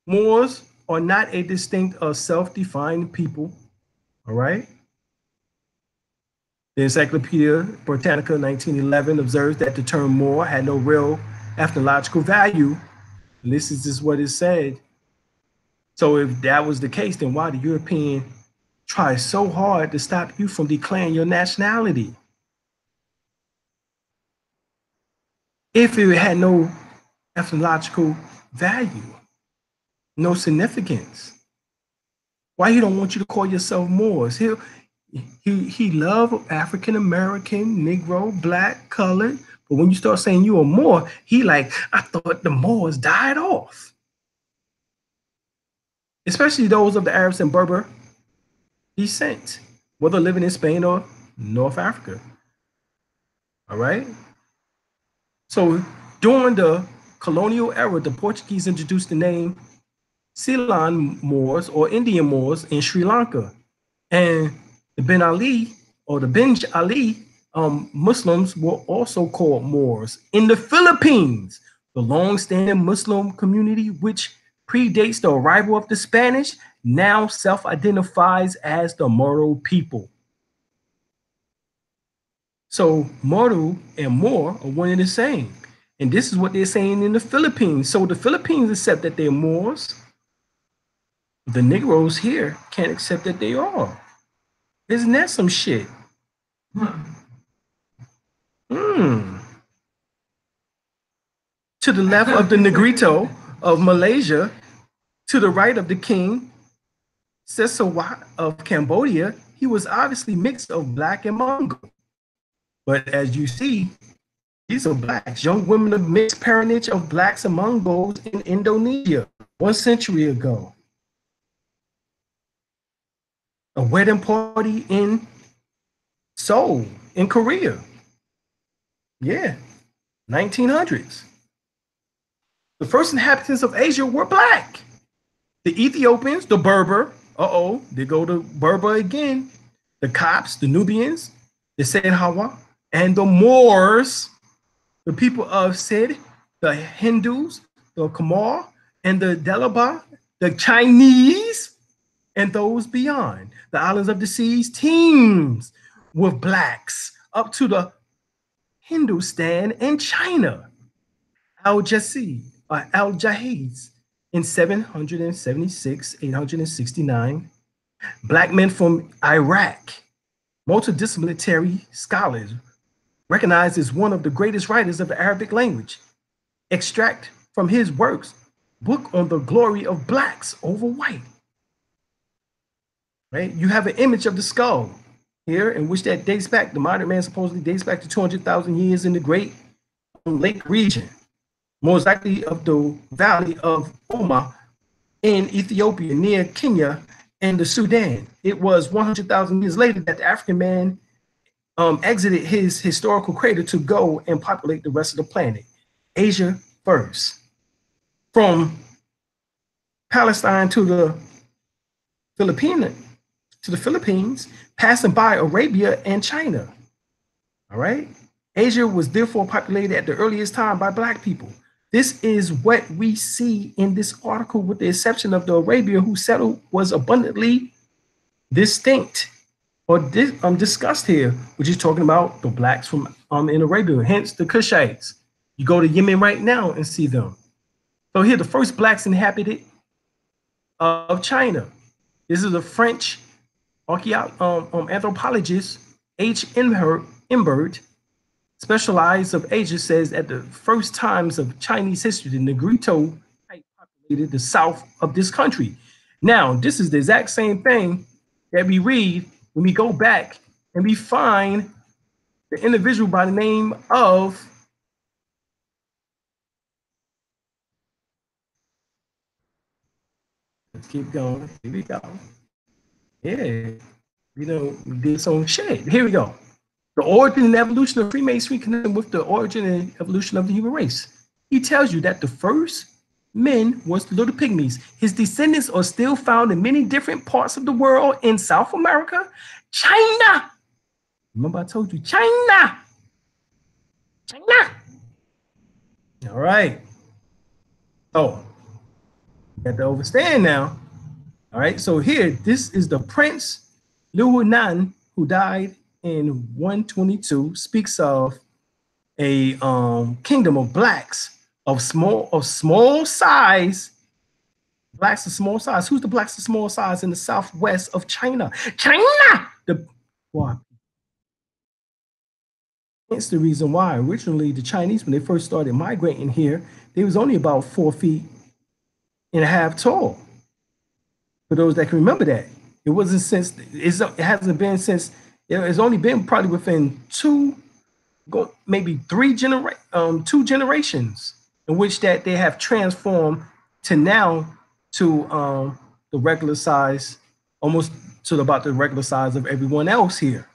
Moors are not a distinct or self-defined people, all right? The Encyclopedia Britannica 1911 observes that the term Moor had no real ethnological value, and this is just what it said. So if that was the case, then why the European try so hard to stop you from declaring your nationality? If it had no ethnological value, no significance, why he don't want you to call yourself Moors? He love African American, Negro, black, colored, but when you start saying you are Moor, he like, I thought the Moors died off. Especially those of the Arabs and Berber descent, whether living in Spain or North Africa. All right. So during the colonial era, the Portuguese introduced the name Ceylon Moors or Indian Moors in Sri Lanka. And the Ben Ali or the Benj Ali Muslims were also called Moors in the Philippines. The long-standing Muslim community, which predates the arrival of the Spanish, now self-identifies as the Moro people. So Moro and Moor are one and the same. And this is what they're saying in the Philippines. So the Philippines accept that they're Moors. The Negroes here can't accept that they are. Isn't that some shit? To the left of the Negrito of Malaysia, to the right of the king, Sesawat of Cambodia, he was obviously mixed of black and Mongol. But as you see, these are blacks, young women of mixed parentage of blacks and Mongols in Indonesia 1 century ago. A wedding party in Seoul, in Korea. Yeah, 1900s. The first inhabitants of Asia were black. The Ethiopians, the Berber, they go to Berber again. The Copts, the Nubians, the Sedhawa, and the Moors, the people of Sid, the Hindus, the Khmer, and the Delaba, the Chinese, and those beyond. The islands of the seas teems with blacks up to the Hindustan and China. Al-Jahiz in 776, 869. Black men from Iraq, multidisciplinary scholars, recognized as one of the greatest writers of the Arabic language. Extract from his works, book on the glory of blacks over white. Right? You have an image of the skull here in which that dates back, the modern man supposedly dates back to 200,000 years in the Great Lake region, most likely of the Valley of Oma in Ethiopia, near Kenya and the Sudan. It was 100,000 years later that the African man exited his historical crater to go and populate the rest of the planet. Asia first. From Palestine to the Philippines, passing by Arabia and China. All right. Asia was therefore populated at the earliest time by black people. This is what we see in this article, with the exception of the Arabia who settled was abundantly distinct or discussed here, which is talking about the blacks from in Arabia, hence the Cushites. You go to Yemen right now and see them. So here, the first blacks inhabited of China. This is a French anthropologist, H. Imbert, specialized of Asia, says at the first times of Chinese history, the Negrito populated the south of this country. Now, this is the exact same thing that we read when we go back and we find the individual by the name of let's keep going. Here we go. Yeah, we did some shit. Here we go. The origin and evolution of Freemasonry connected with the origin and evolution of the human race. He tells you that the first men was the little pygmies. His descendants are still found in many different parts of the world in South America, China. Remember I told you, China. China. All right. Oh, you got to understand now. All right, so here, this is the Prince Liuhunan, who died in 122, speaks of a kingdom of blacks of small size. Blacks of small size. Who's the blacks of small size in the southwest of China? China! It's the reason why originally the Chinese, when they first started migrating here, they was only about 4.5 feet tall. For those that can remember that, it wasn't since it hasn't been since it's only been probably within maybe two generations in which that they have transformed to now to the regular size, almost to about the regular size of everyone else here,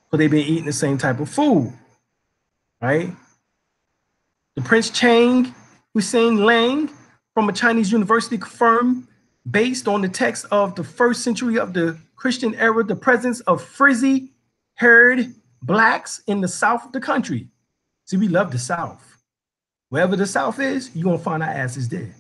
because they've been eating the same type of food, right? The Prince Chang Hussein Lang from a Chinese university confirmed, based on the text of the 1st century of the Christian era, the presence of frizzy-haired blacks in the south of the country. See, we love the South. Wherever the South is, you're gonna find our asses there.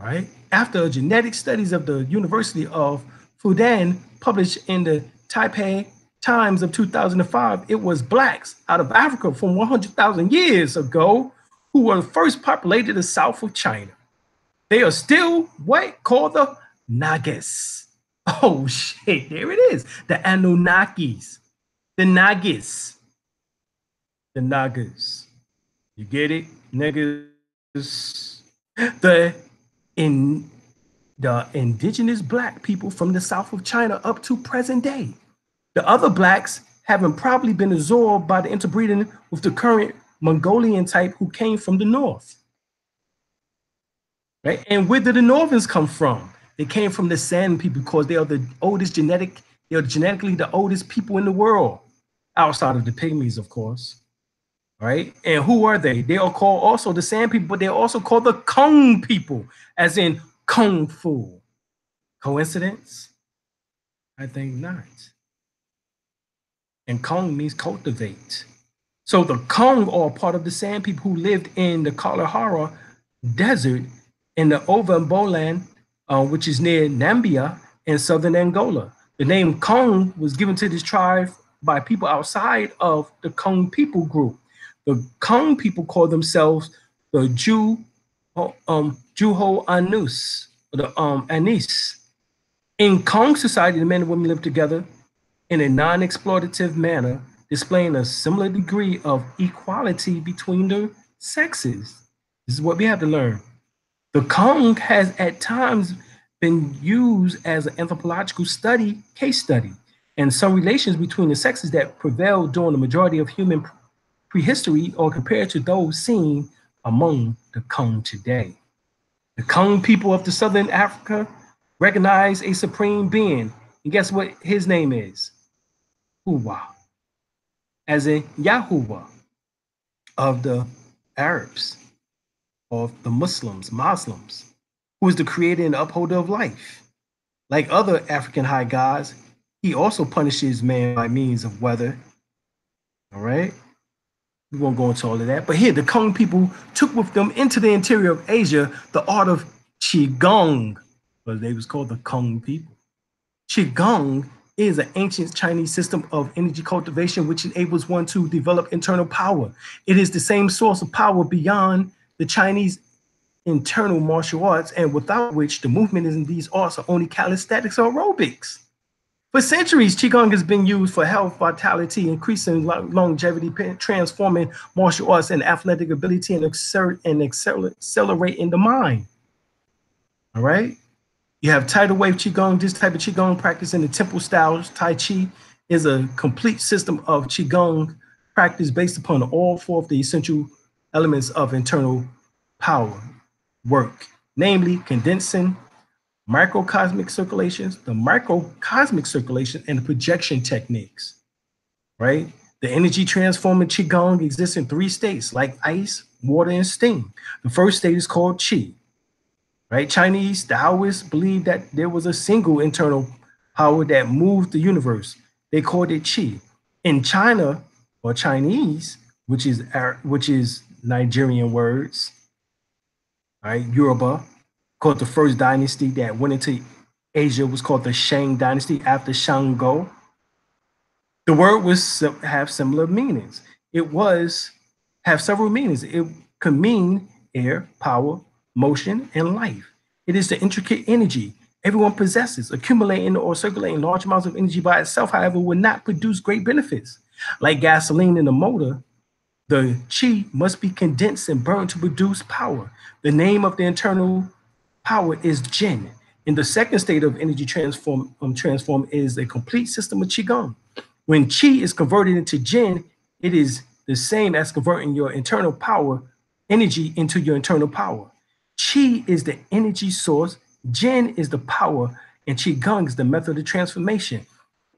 All right. After genetic studies of the University of Fudan published in the Taipei Times of 2005, it was blacks out of Africa from 100,000 years ago who were first populated the south of China. They are still what? Called the Nagas. Oh shit, there it is. The Anunnakis. The Nagas. The Nagas. You get it? Niggas. The indigenous black people from the south of China up to present day. The other blacks having probably been absorbed by the interbreeding with the current Mongolian type who came from the north. Right? And where did the Northerns come from? They came from the San people because they are the oldest they are genetically the oldest people in the world, outside of the Pygmies, of course. Right? And who are they? They are called also the San people, but they're also called the Kung people, as in Kung Fu. Coincidence? I think not. And Kung means cultivate. So the Kung are part of the San people who lived in the Kalahari Desert in the Ovamboland, which is near Namibia in southern Angola. The name Kung was given to this tribe by people outside of the Kung people group. The Kung people call themselves the Juho Anus, or the Anis. In Kung society, the men and women live together in a non-exploitative manner, displaying a similar degree of equality between the sexes. This is what we have to learn. The Kung has at times been used as an anthropological case study, and some relations between the sexes that prevailed during the majority of human prehistory are compared to those seen among the Kung today. The Kung people of the Southern Africa recognize a supreme being, and guess what his name is? Huwa, as in Yahuwah of the Arabs, of the Muslims, who is the creator and upholder of life. Like other African high gods, he also punishes man by means of weather. All right? We won't go into all of that. But here, the Kung people took with them into the interior of Asia the art of Qigong, but they was called the Kung people. Qigong is an ancient Chinese system of energy cultivation which enables one to develop internal power. It is the same source of power beyond the Chinese internal martial arts, and without which the movement in these arts are only calisthenics or aerobics. For centuries, Qigong has been used for health, vitality, increasing longevity, transforming martial arts and athletic ability, and accelerating the mind. All right? You have tidal wave Qigong. This type of Qigong practice in the temple styles. Tai Chi is a complete system of Qigong practice based upon all four of the essential elements of internal power work, namely condensing, microcosmic circulations, the microcosmic circulation, and the projection techniques, right? The energy transforming Qigong exists in 3 states, like ice, water, and steam. The first state is called Qi, right? Chinese Taoists believed that there was a single internal power that moved the universe. They called it Qi. In China, or Chinese, which is Nigerian words, right? Yoruba, called the first dynasty that went into Asia, was called the Shang Dynasty after Shango. The word was have similar meanings. It was have several meanings. It could mean air, power, motion, and life. It is the intricate energy everyone possesses. Accumulating or circulating large amounts of energy by itself, however, would not produce great benefits. Like gasoline in a motor, the Qi must be condensed and burned to produce power. The name of the internal power is Jin. In the second state of energy transform is a complete system of Qigong. When Qi is converted into Jin, it is the same as converting your internal power energy into your internal power. Qi is the energy source, Jin is the power, and Qigong is the method of transformation.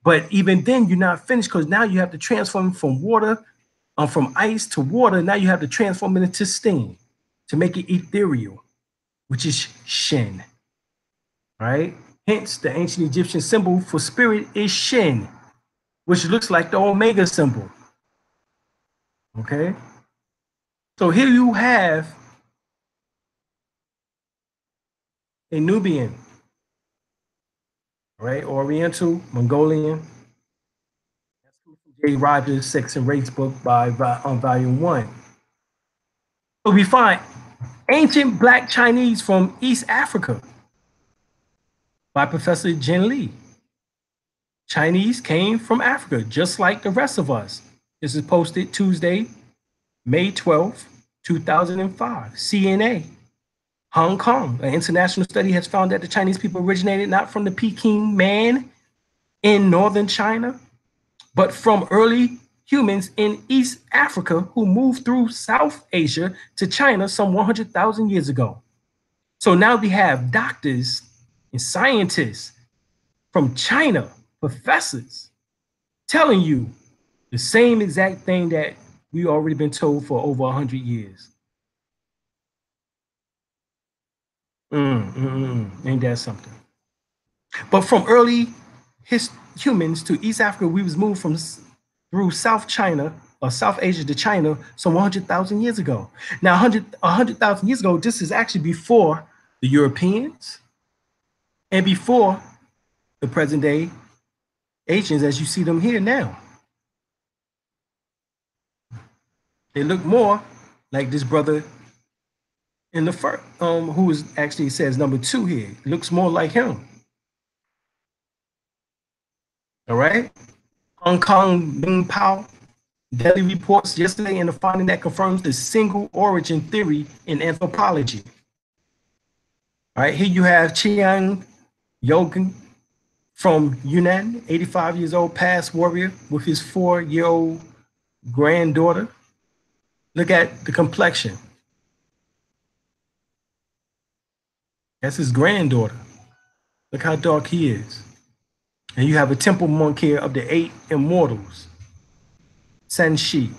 But even then, you're not finished, because now you have to transform from from ice to water. Now you have to transform it into steam to make it ethereal, which is Shen, right? Hence, the ancient Egyptian symbol for spirit is Shen, which looks like the Omega symbol, okay? So here you have a Nubian, right? Oriental, Mongolian. That's from J. Rogers' Sex and Race book on volume 1. So we find ancient Black Chinese from East Africa by Professor Jin Lee. Chinese came from Africa, just like the rest of us. This is posted Tuesday, May 12th, 2005. CNA. Hong Kong, an international study has found that the Chinese people originated not from the Peking man in northern China, but from early humans in East Africa who moved through South Asia to China some 100,000 years ago. So now we have doctors and scientists from China, professors, telling you the same exact thing that we already been told for over 100 years. Ain't that something? But from early humans to East Africa, we was moved through South China or South Asia to China some 100,000 years ago. Now, 100,000 years ago, this is actually before the Europeans and before the present day Asians as you see them here now. They look more like this brother in the first, who is actually says number 2 here. Looks more like him. All right. Hong Kong Ming Pao Delhi reports yesterday in a finding that confirms the single origin theory in anthropology. All right, here you have Chiang Yogan from Yunnan, 85 years old, past warrior with his 4-year-old granddaughter. Look at the complexion. That's his granddaughter. Look how dark he is. And you have a temple monk here of the 8 immortals, San Shi.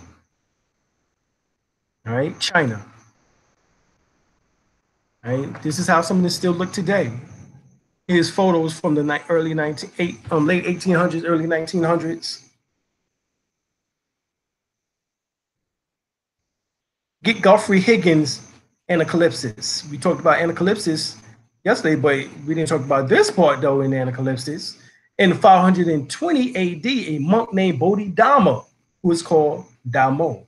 All right, China. All right, this is how some of this still look today. Here's photos from the late 1800s, early 1900s. Get Godfrey Higgins, Anacalypsis. We talked about Anacalypsis yesterday, but we didn't talk about this part though in Anacalypsis. In 520 AD, a monk named Bodhidharma, who is called Damo,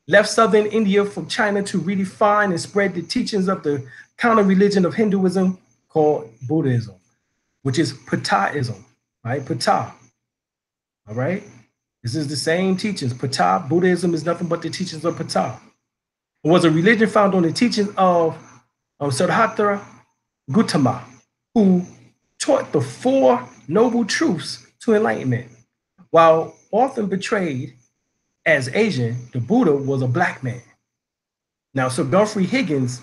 left southern India from China to redefine and spread the teachings of the counter-religion of Hinduism called Buddhism, which is Pataism, right? Pata, all right? This is the same teachings. Pata, Buddhism is nothing but the teachings of Pata. It was a religion founded on the teachings of Siddhartha Gautama, who taught the Four Noble Truths to enlightenment. While often portrayed as Asian, the Buddha was a black man. Now, Sir Godfrey Higgins,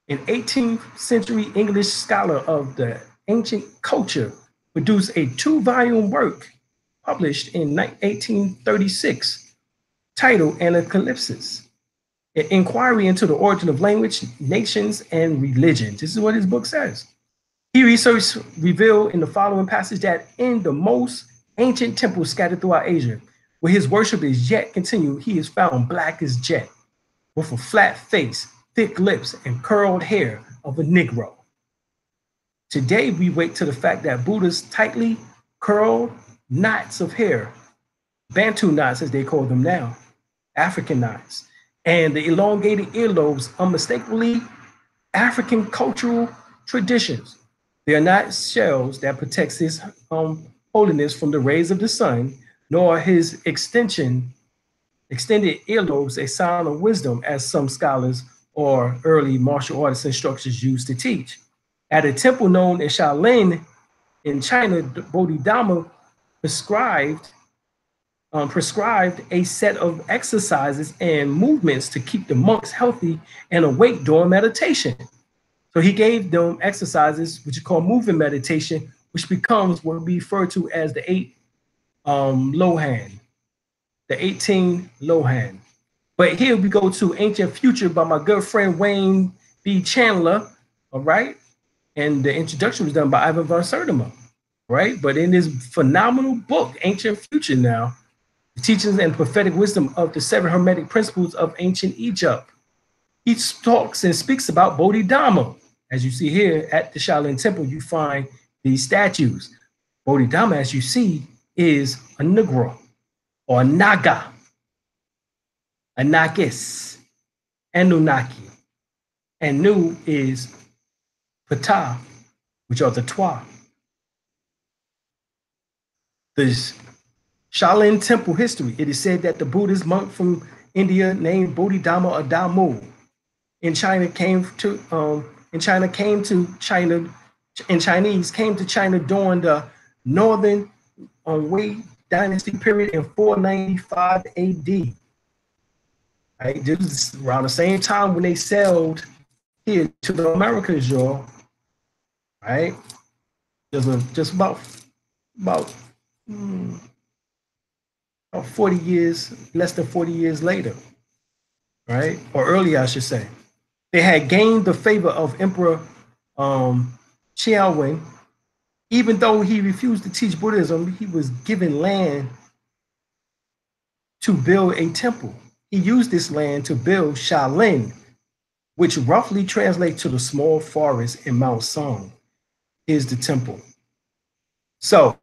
an 18th century English scholar of the ancient culture, produced a 2-volume work published in 1836 titled Anacalypsis, an inquiry into the origin of language, nations, and religion. This is what his book says. He research revealed in the following passage that in the most ancient temples scattered throughout Asia, where his worship is yet continued, he is found black as jet, with a flat face, thick lips, and curled hair of a Negro. Today, we wake to the fact that Buddha's tightly curled knots of hair, Bantu knots as they call them now, African knots, and the elongated earlobes unmistakably African cultural traditions. They are not shells that protects his holiness from the rays of the sun, nor his extended earlobes a sign of wisdom, as some scholars or early martial artist instructors used to teach. At a temple known as Shaolin in China, Bodhidharma prescribed a set of exercises and movements to keep the monks healthy and awake during meditation. So he gave them exercises, which is called movement meditation, which becomes what we refer to as the 8 Lohan, the 18 Lohan. But here we go to Ancient Future by my good friend Wayne B. Chandler, all right? And the introduction was done by Ivan von Sertima, right? But in this phenomenal book, Ancient Future now, the teachings and prophetic wisdom of the 7 hermetic principles of ancient Egypt, he talks and speaks about Bodhidharma. As you see here at the Shaolin Temple, you find these statues. Bodhidharma, as you see, is a Negro or a Naga, Anakis, Anunnaki. And Nu is Ptah, which are the Twa. The Shaolin Temple history. It is said that the Buddhist monk from India named Bodhidharma or Damu in Chinese came to China during the Northern Wei Dynasty period in 495 AD. Right, this is around the same time when they sailed here to the Americas, y'all. Right, just about 40 years, less than 40 years later, right, or earlier, I should say. They had gained the favor of Emperor Qianwen. Even though he refused to teach Buddhism, he was given land to build a temple. He used this land to build Shaolin, which roughly translates to the small forest in Mount Song. Here's the temple. So,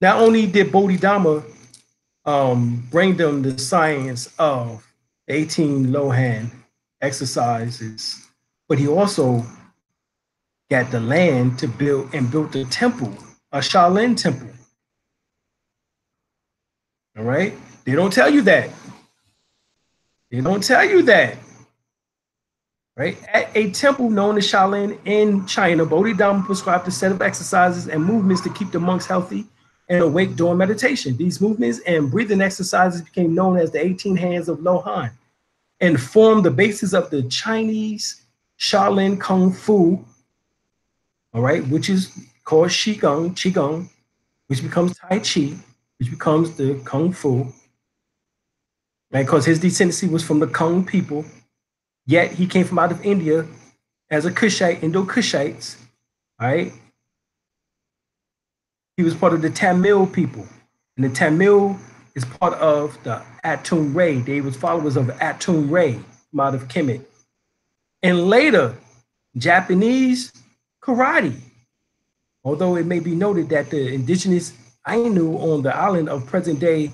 not only did Bodhidharma bring them the science of 18 Lohan exercises, but he also got the land to build and built a temple, a Shaolin temple. All right? They don't tell you that. They don't tell you that. Right? At a temple known as Shaolin in China, Bodhidharma prescribed a set of exercises and movements to keep the monks healthy and awake during meditation. These movements and breathing exercises became known as the 18 hands of Lohan and formed the basis of the Chinese Shaolin Kung Fu, all right, which is called Qigong, which becomes Tai Chi, which becomes the Kung Fu, right? Because his descendancy was from the Kung people, yet he came from out of India as a Cushite, Indo-Cushites, all right? He was part of the Tamil people, and the Tamil is part of the Atum Ray. They was followers of Atum Ray from out of Kemet. And later, Japanese karate. Although it may be noted that the indigenous Ainu on the island of present-day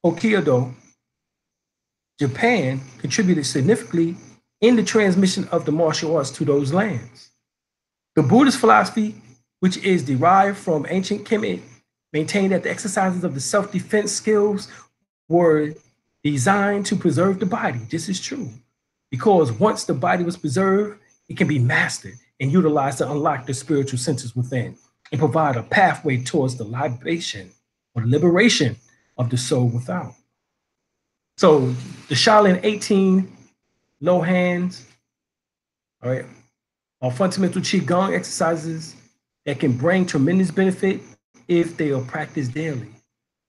Hokkaido, Japan, contributed significantly in the transmission of the martial arts to those lands. The Buddhist philosophy, which is derived from ancient Kemet, maintained that the exercises of the self-defense skills were designed to preserve the body. This is true, because once the body was preserved, it can be mastered. and utilized to unlock the spiritual senses within and provide a pathway towards the libation or liberation of the soul without. So the Shaolin 18 low hands, all right, are fundamental Qigong exercises that can bring tremendous benefit if they are practiced daily.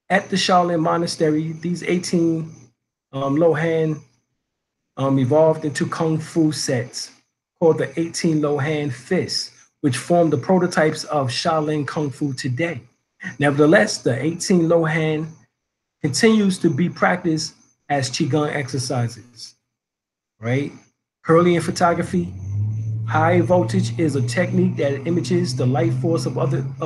At the Shaolin Monastery, these 18 low hand evolved into Kung Fu sets called the 18 low hand fists, which form the prototypes of Shaolin Kung Fu today. Nevertheless, the 18 low hand continues to be practiced as Qigong exercises, right? Kirlian photography, high voltage is a technique that images the life force of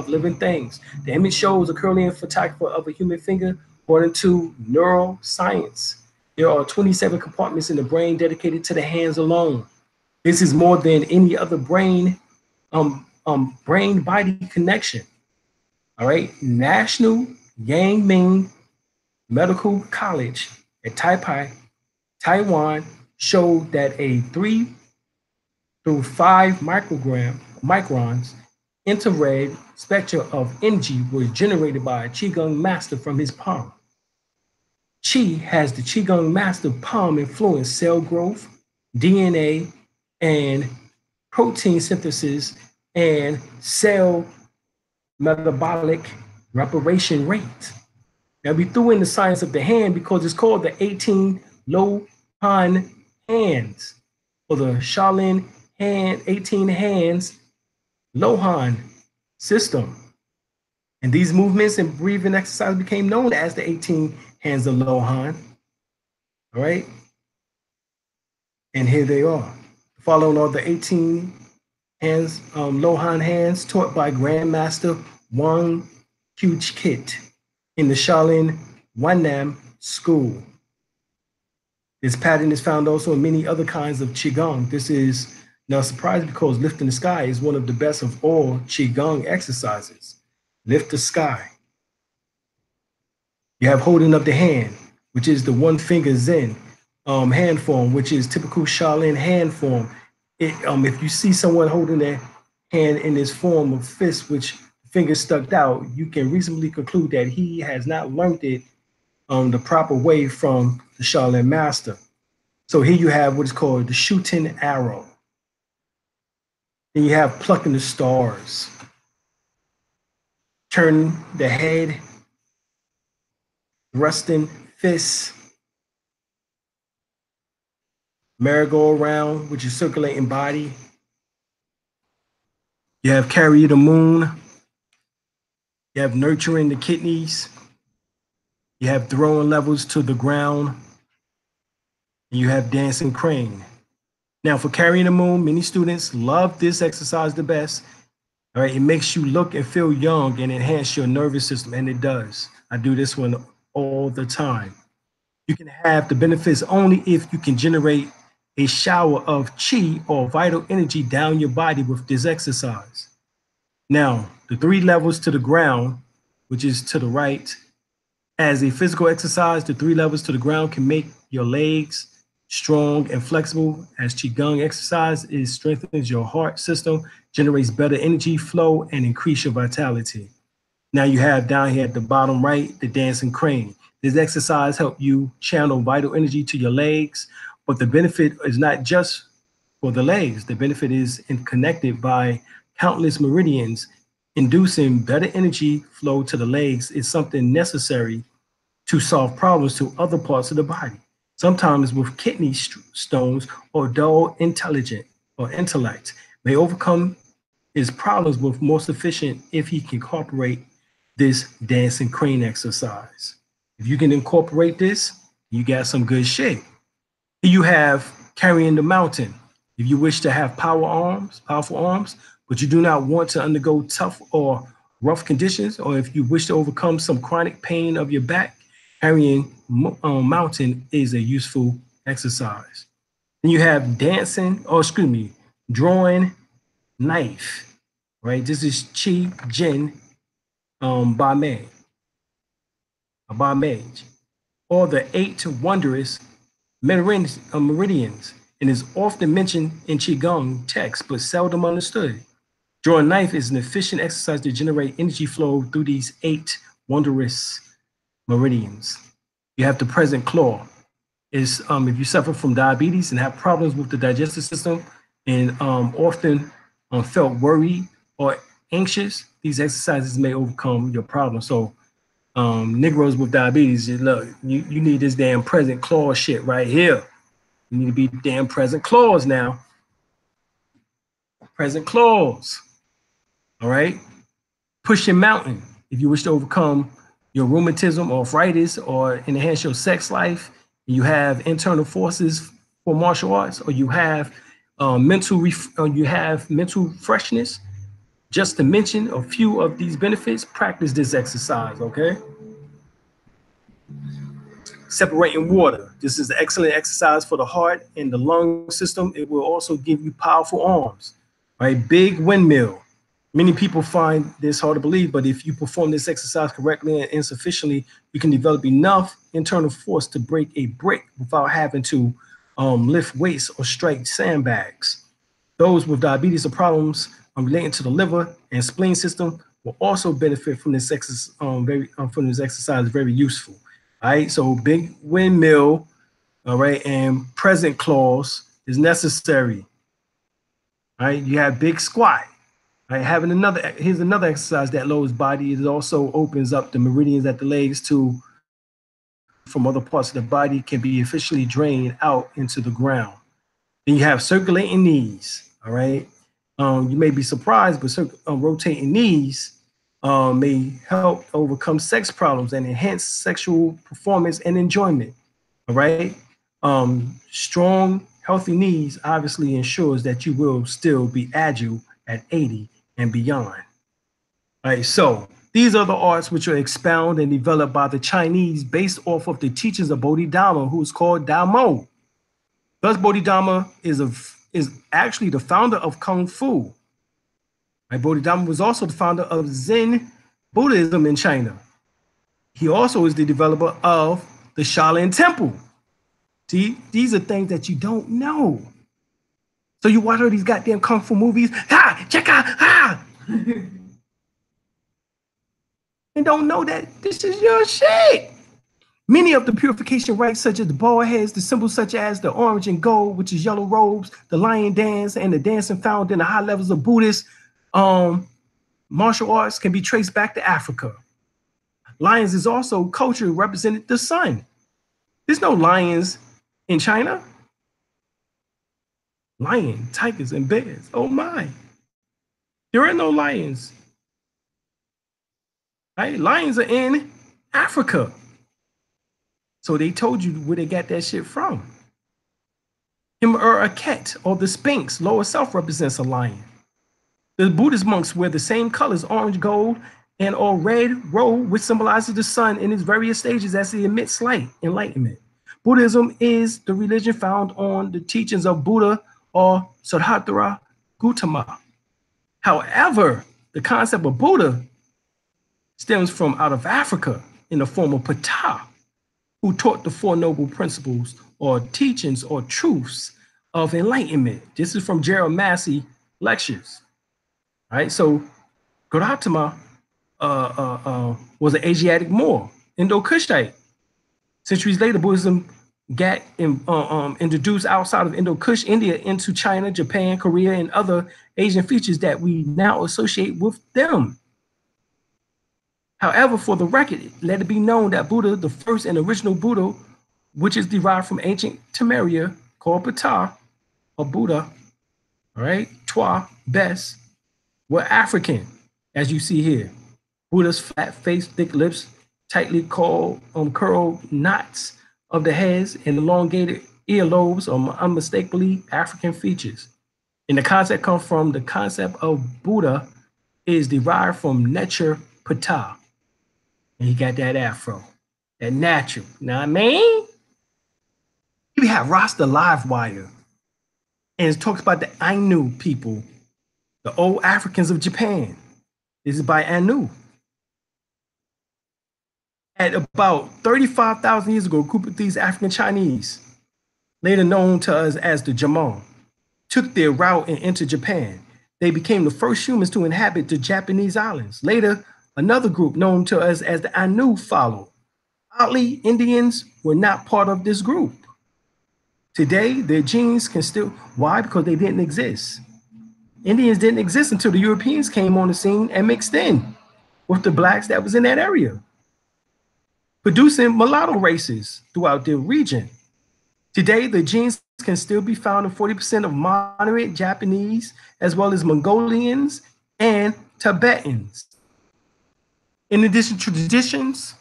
living things. The image shows a Kirlian photography of a human finger according to neuroscience. There are 27 compartments in the brain dedicated to the hands alone. This is more than any other brain body connection. All right, National Yang Ming Medical College at Taipei, Taiwan showed that a 3 through 5 microns infrared spectra of energy was generated by a Qigong master from his palm. Qi has the Qigong master palm influence cell growth, DNA, and protein synthesis and cell metabolic reparation rate. Now we threw in the science of the hand because it's called the 18 low han hands, or the Shaolin hand 18 hands Lohan system. And these movements and breathing exercises became known as the 18 hands of Lohan. All right. And here they are. Following all the 18 hands, Lohan hands taught by Grandmaster Wang Qukit in the Shaolin Wanam School. This pattern is found also in many other kinds of Qigong. This is not surprising because lifting the sky is one of the best of all Qigong exercises. Lift the sky. You have holding up the hand, which is the one finger Zen hand form, which is typical Shaolin hand form. If you see someone holding their hand in this form of fist, which fingers stuck out, you can reasonably conclude that he has not learned it the proper way from the Shaolin master. So here you have what is called the shooting arrow. Then you have plucking the stars, turning the head, thrusting fists, merry-go-round, which is circulating body. You have carry the moon. You have nurturing the kidneys. You have throwing levels to the ground. And you have dancing crane. Now for carrying the moon, many students love this exercise the best. All right, it makes you look and feel young and enhance your nervous system, and it does. I do this one all the time. You can have the benefits only if you can generate a shower of chi or vital energy down your body with this exercise. Now, the 3 levels to the ground, which is to the right, as a physical exercise, the 3 levels to the ground can make your legs strong and flexible. As Qigong exercise, it strengthens your heart system, generates better energy flow, and increase your vitality. Now you have down here at the bottom right, the dancing crane. This exercise helps you channel vital energy to your legs, but the benefit is not just for the legs. The benefit is connected by countless meridians, inducing better energy flow to the legs is something necessary to solve problems to other parts of the body. Sometimes with kidney stones or dull intellect may overcome his problems with more sufficient if he can incorporate this dancing crane exercise. If you can incorporate this, you got some good shit. Here you have carrying the mountain. If you wish to have powerful arms, but you do not want to undergo tough or rough conditions, or if you wish to overcome some chronic pain of your back, carrying mountain is a useful exercise. Then you have drawing knife, right? This is Chi Jin Ba Mei, or the 8 wondrous meridians. and is often mentioned in Qigong texts, but seldom understood. Drawing knife is an efficient exercise to generate energy flow through these 8 wondrous meridians. You have the present claw. Is if you suffer from diabetes and have problems with the digestive system and often felt worried or anxious, these exercises may overcome your problem. So Negroes with diabetes, look, you need this damn present claw shit right here. You need to be damn present claws now. Present claws. All right. Pushing mountain. If you wish to overcome your rheumatism, arthritis, or enhance your sex life, you have internal forces for martial arts, or you have mental freshness. Just to mention a few of these benefits, practice this exercise, okay? Separating water. This is an excellent exercise for the heart and the lung system. It will also give you powerful arms, right? Big windmill. Many people find this hard to believe, but if you perform this exercise correctly and sufficiently, you can develop enough internal force to break a brick without having to lift weights or strike sandbags. Those with diabetes or problems relating to the liver and spleen system will also benefit from this exercise. Very useful. All right, so big windmill, all right, and present claws is necessary. All right, you have big squat. Right, here's another exercise that lowers body. It also opens up the meridians at the legs from other parts of the body can be efficiently drained out into the ground. Then you have circulating knees. All right, you may be surprised, but rotating knees may help overcome sex problems and enhance sexual performance and enjoyment. All right, strong, healthy knees obviously ensures that you will still be agile at 80 and beyond. All right, so these are the arts which are expounded and developed by the Chinese based off of the teachings of Bodhidharma, who is called Damo. Thus, Bodhidharma is actually the founder of Kung Fu. Right, Bodhidharma was also the founder of Zen Buddhism in China. He also is the developer of the Shaolin Temple. See, these are things that you don't know. So you watch all these goddamn Kung Fu movies, check out, and don't know that this is your shit. Many of the purification rites, such as the bald heads, the symbols such as the orange and gold, which is yellow robes, the lion dance, and the dancing found in the high levels of Buddhist martial arts can be traced back to Africa. Lions is also culture represented the sun. There's no lions in China. Lion, tigers, and bears. Oh my. There are no lions. Right? Lions are in Africa. So they told you where they got that shit from. Aket, or the Sphinx, lower self represents a lion. The Buddhist monks wear the same colors, orange, gold, and or red robe, which symbolizes the sun in its various stages as it emits light, enlightenment. Buddhism is the religion found on the teachings of Buddha or Siddhartha Gautama. However, the concept of Buddha stems from out of Africa in the form of Ptah, who taught the Four Noble Principles or teachings or truths of enlightenment. This is from Gerald Massey lectures. All right, so Gautama was an Asiatic Moor, Indo-Cushite. Centuries later, Buddhism got introduced outside of Indo-Kush, India, into China, Japan, Korea, and other Asian features that we now associate with them. However, for the record, let it be known that Buddha, the first and original Buddha, which is derived from ancient Temeria, called Ptah, or Buddha, all right, Twa, Bes, were African, as you see here. Buddha's flat face, thick lips, tightly curled knots of the heads, and elongated earlobes are unmistakably African features. And the concept comes from the concept of Buddha is derived from Necher Ptah. And he got that afro, that natural. You know what I mean? We have Rasta Livewire. And it talks about the Ainu people, the old Africans of Japan. This is by Anu. At about 35,000 years ago, a group of these African Chinese later known to us as the Jomon, took their route and entered Japan. They became the first humans to inhabit the Japanese islands. Later, another group known to us as the Anu followed. Oddly, Indians were not part of this group. Today, their genes can still, why? Because they didn't exist. Indians didn't exist until the Europeans came on the scene and mixed in with the blacks that was in that area, producing mulatto races throughout the region. Today, the genes can still be found in 40% of moderate Japanese, as well as Mongolians and Tibetans. In addition to traditions,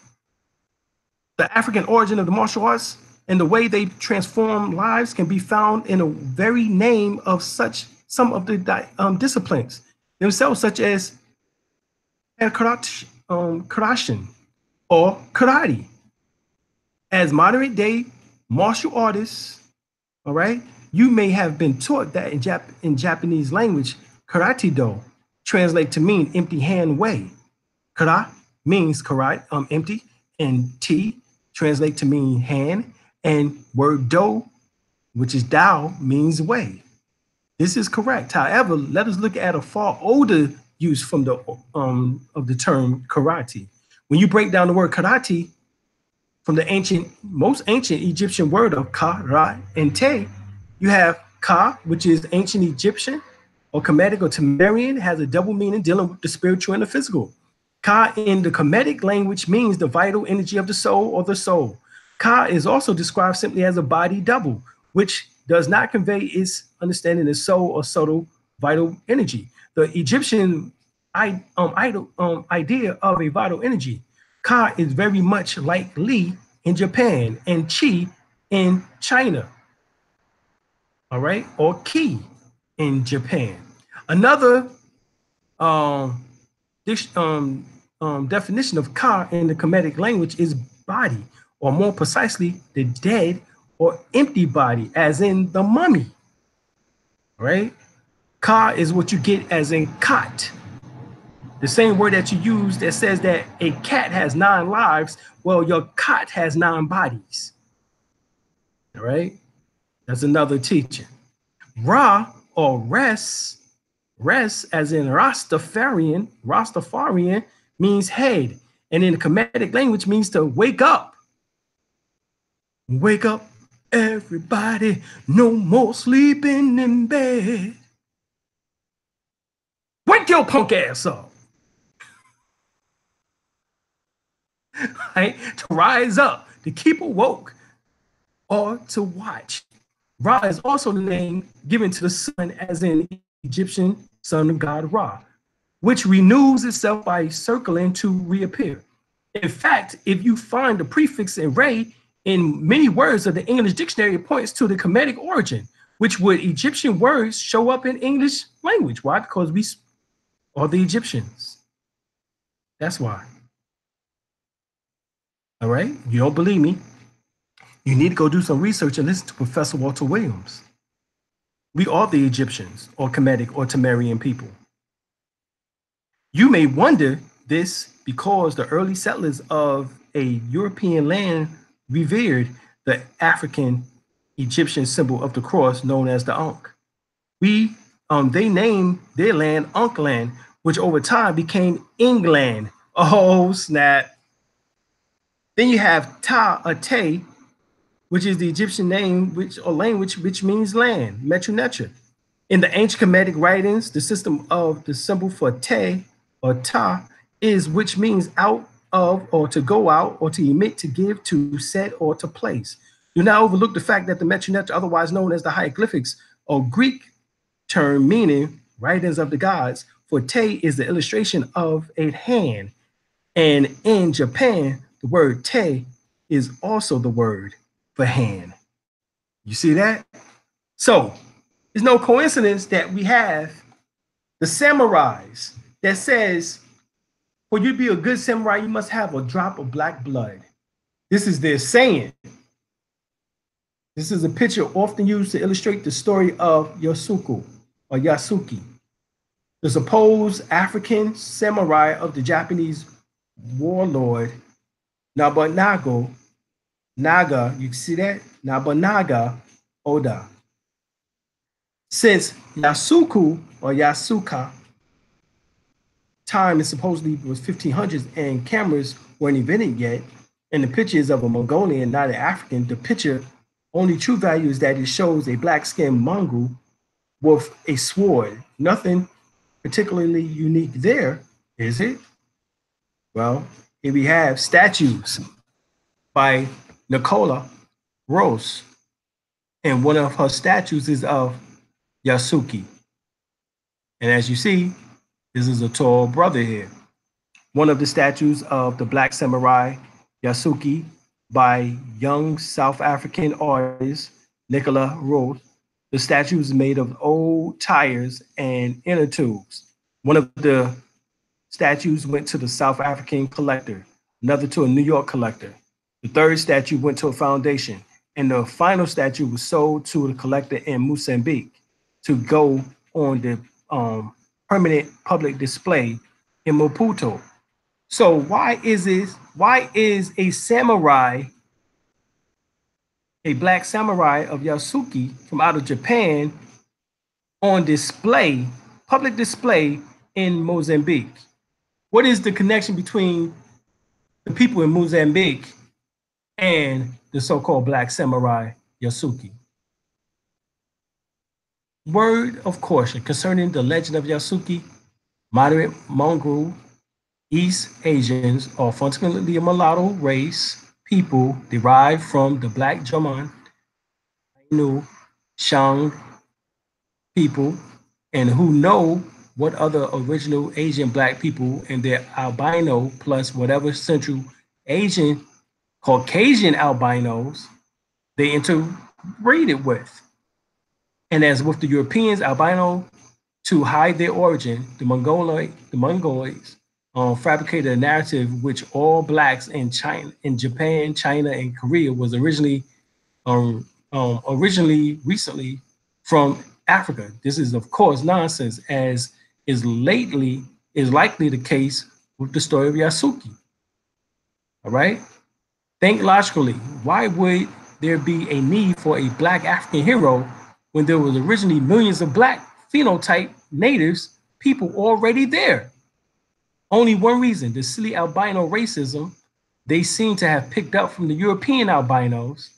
the African origin of the martial arts and the way they transform lives can be found in the very name of some of the disciplines themselves, such as karate or karate. As modern day martial artists, all right, you may have been taught that in Japanese language, karate do translate to mean empty hand way. Kara means karate, empty, and ti translate to mean hand, and word do, which is Dao, means way. This is correct. However, let us look at a far older use from the of the term karate. When you break down the word karate from the most ancient Egyptian word of ka, and te, you have ka, which is ancient Egyptian or Kemetic or Temerian, has a double meaning dealing with the spiritual and the physical. Ka in the Kemetic language means the vital energy of the soul or the soul. Ka is also described simply as a body double, which does not convey its understanding of soul or subtle vital energy. The Egyptian idea of a vital energy, Ka is very much like Li in Japan and Qi in China, all right, or Ki in Japan. Another definition of Ka in the Kemetic language is body, or more precisely, the dead or empty body, as in the mummy, right? Ka is what you get as in kat. The same word that you use that says that a cat has 9 lives, well, your kat has 9 bodies, all right? That's another teaching. Ra, or res as in Rastafarian, means head, and in the Kemetic language means to wake up. Wake up, everybody, no more sleeping in bed. Wake your punk ass up. Right? To rise up, to keep awoke, or to watch. Ra is also the name given to the sun, as in Egyptian son of God Ra, which renews itself by circling to reappear. In fact, if you find the prefix in Re in many words of the English dictionary, it points to the Kemetic origin, which would Egyptian words show up in English language. Why? Because we are the Egyptians. That's why. All right? You don't believe me? You need to go do some research and listen to Professor Walter Williams. We are the Egyptians, or Kemetic or Temerian people. You may wonder this because the early settlers of a European land revered the African Egyptian symbol of the cross known as the Ankh. They named their land Ankland, which over time became England. Oh, snap. Then you have Ta-Ate, which is the Egyptian name or language which means land, Metru Neter. In the ancient Kemetic writings, the system of the symbol for te or ta is which means out of, or to go out, or to emit, to give, to set, or to place. Do not overlook the fact that the Metru Neter, otherwise known as the hieroglyphics, or Greek term meaning writings of the gods, for te is the illustration of a hand. And in Japan, the word te is also the word for hand. You see that? So it's no coincidence that we have the samurais that says, for you to be a good samurai, you must have a drop of black blood. This is their saying. This is a picture often used to illustrate the story of Yasuko or Yasuki, the supposed African samurai of the Japanese warlord Naga. You see that? Naga Oda. Since Yasuku or Yasuka time is supposedly was 1500s and cameras weren't invented yet, and the picture is of a Mongolian, not an African, the picture only true value is that it shows a black-skinned Mongol with a sword. Nothing particularly unique there, is it? Well, here we have statues by Nicola Rose, and one of her statues is of Yasuki. And as you see, this is a tall brother here. One of the statues of the Black Samurai Yasuki by young South African artist Nicola Rose. The statue is made of old tires and inner tubes. One of the statues went to the South African collector, another to a New York collector. The third statue went to a foundation, and the final statue was sold to the collector in Mozambique to go on the permanent public display in Maputo. So why is a samurai, a black samurai of Yasuki from out of Japan on display, public display in Mozambique? What is the connection between the people in Mozambique and the so-called black samurai Yasuki? Word of caution concerning the legend of Yasuki: moderate Mongol East Asians are fundamentally a mulatto race, people derived from the Black German, Ainu, Shang people, and who know what other original Asian Black people and their albino plus whatever Central Asian Caucasian albinos they interbreeded with. And as with the Europeans, albino, to hide their origin, the Mongoloids fabricated a narrative which all blacks in China, in Japan, China, and Korea was originally recently from Africa. This is, of course, nonsense, as is likely the case with the story of Yasuki. All right? Think logically. Why would there be a need for a black African hero when there was originally millions of black phenotype natives people already there? Only one reason: the silly albino racism they seem to have picked up from the European albinos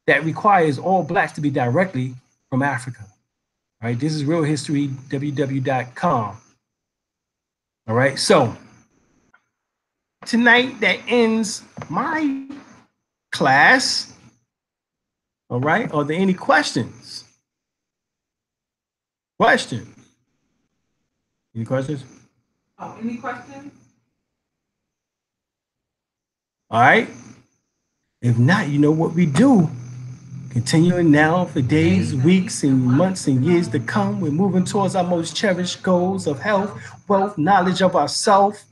that requires all blacks to be directly from Africa. All right, this is Real History, www.com. All right, so tonight that ends my class. All right, are there any questions? Questions? Any questions? Oh, any questions? All right. If not, you know what we do. Continuing now for days, weeks, and months and years to come, we're moving towards our most cherished goals of health, wealth, knowledge of ourselves,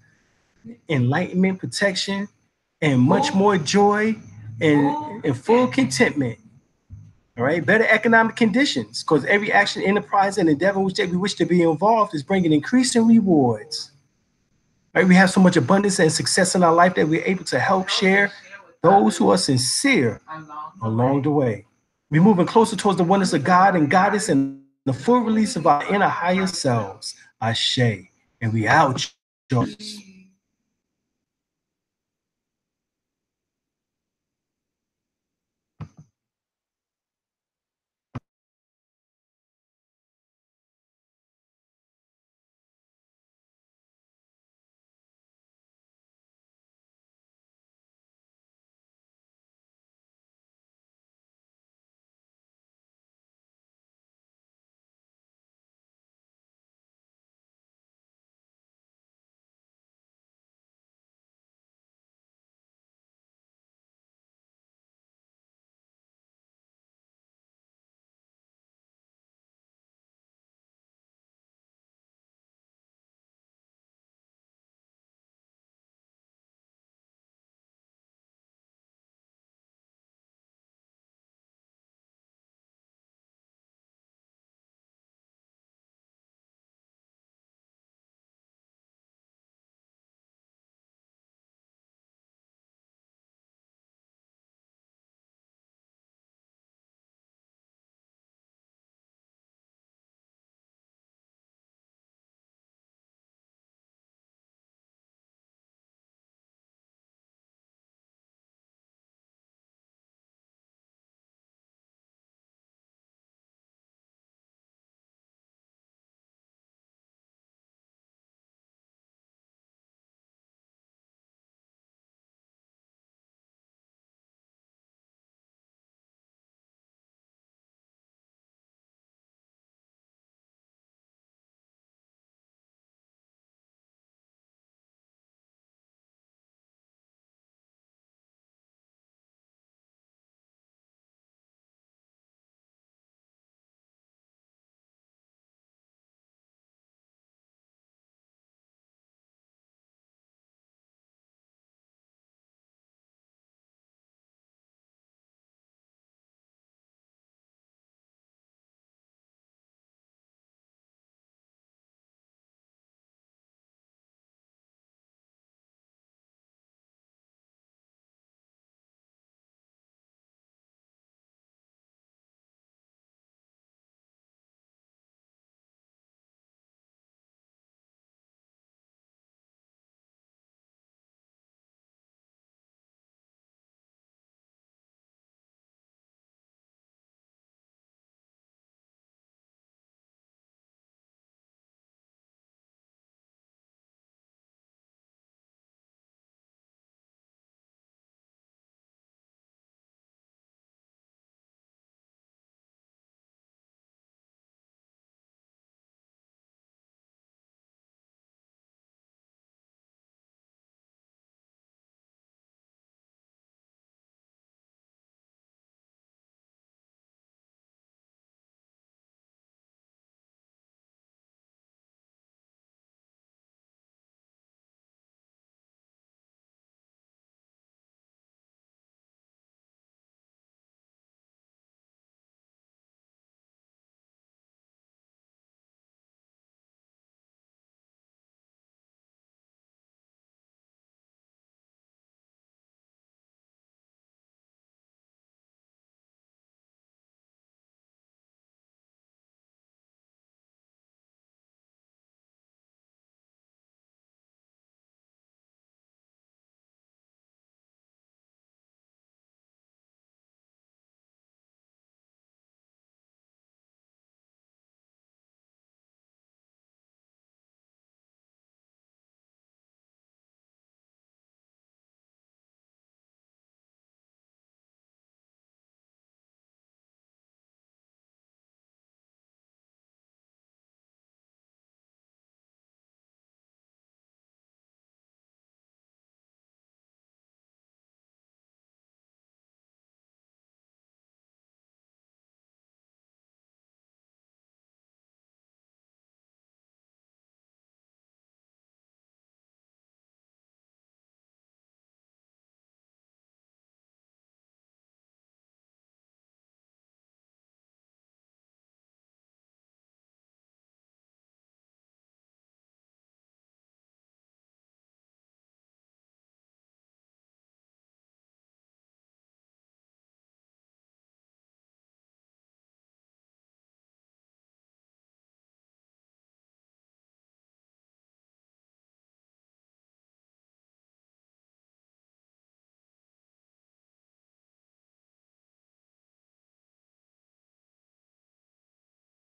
enlightenment, protection, and much more joy and full contentment. All right, better economic conditions, because every action, enterprise, and endeavor in which we wish to be involved is bringing increasing rewards. Right, we have so much abundance and success in our life that we're able to help share those who are sincere along the way. We're moving closer towards the oneness of God and Goddess and the full release of our inner higher selves. Ashe. And we out, y'all.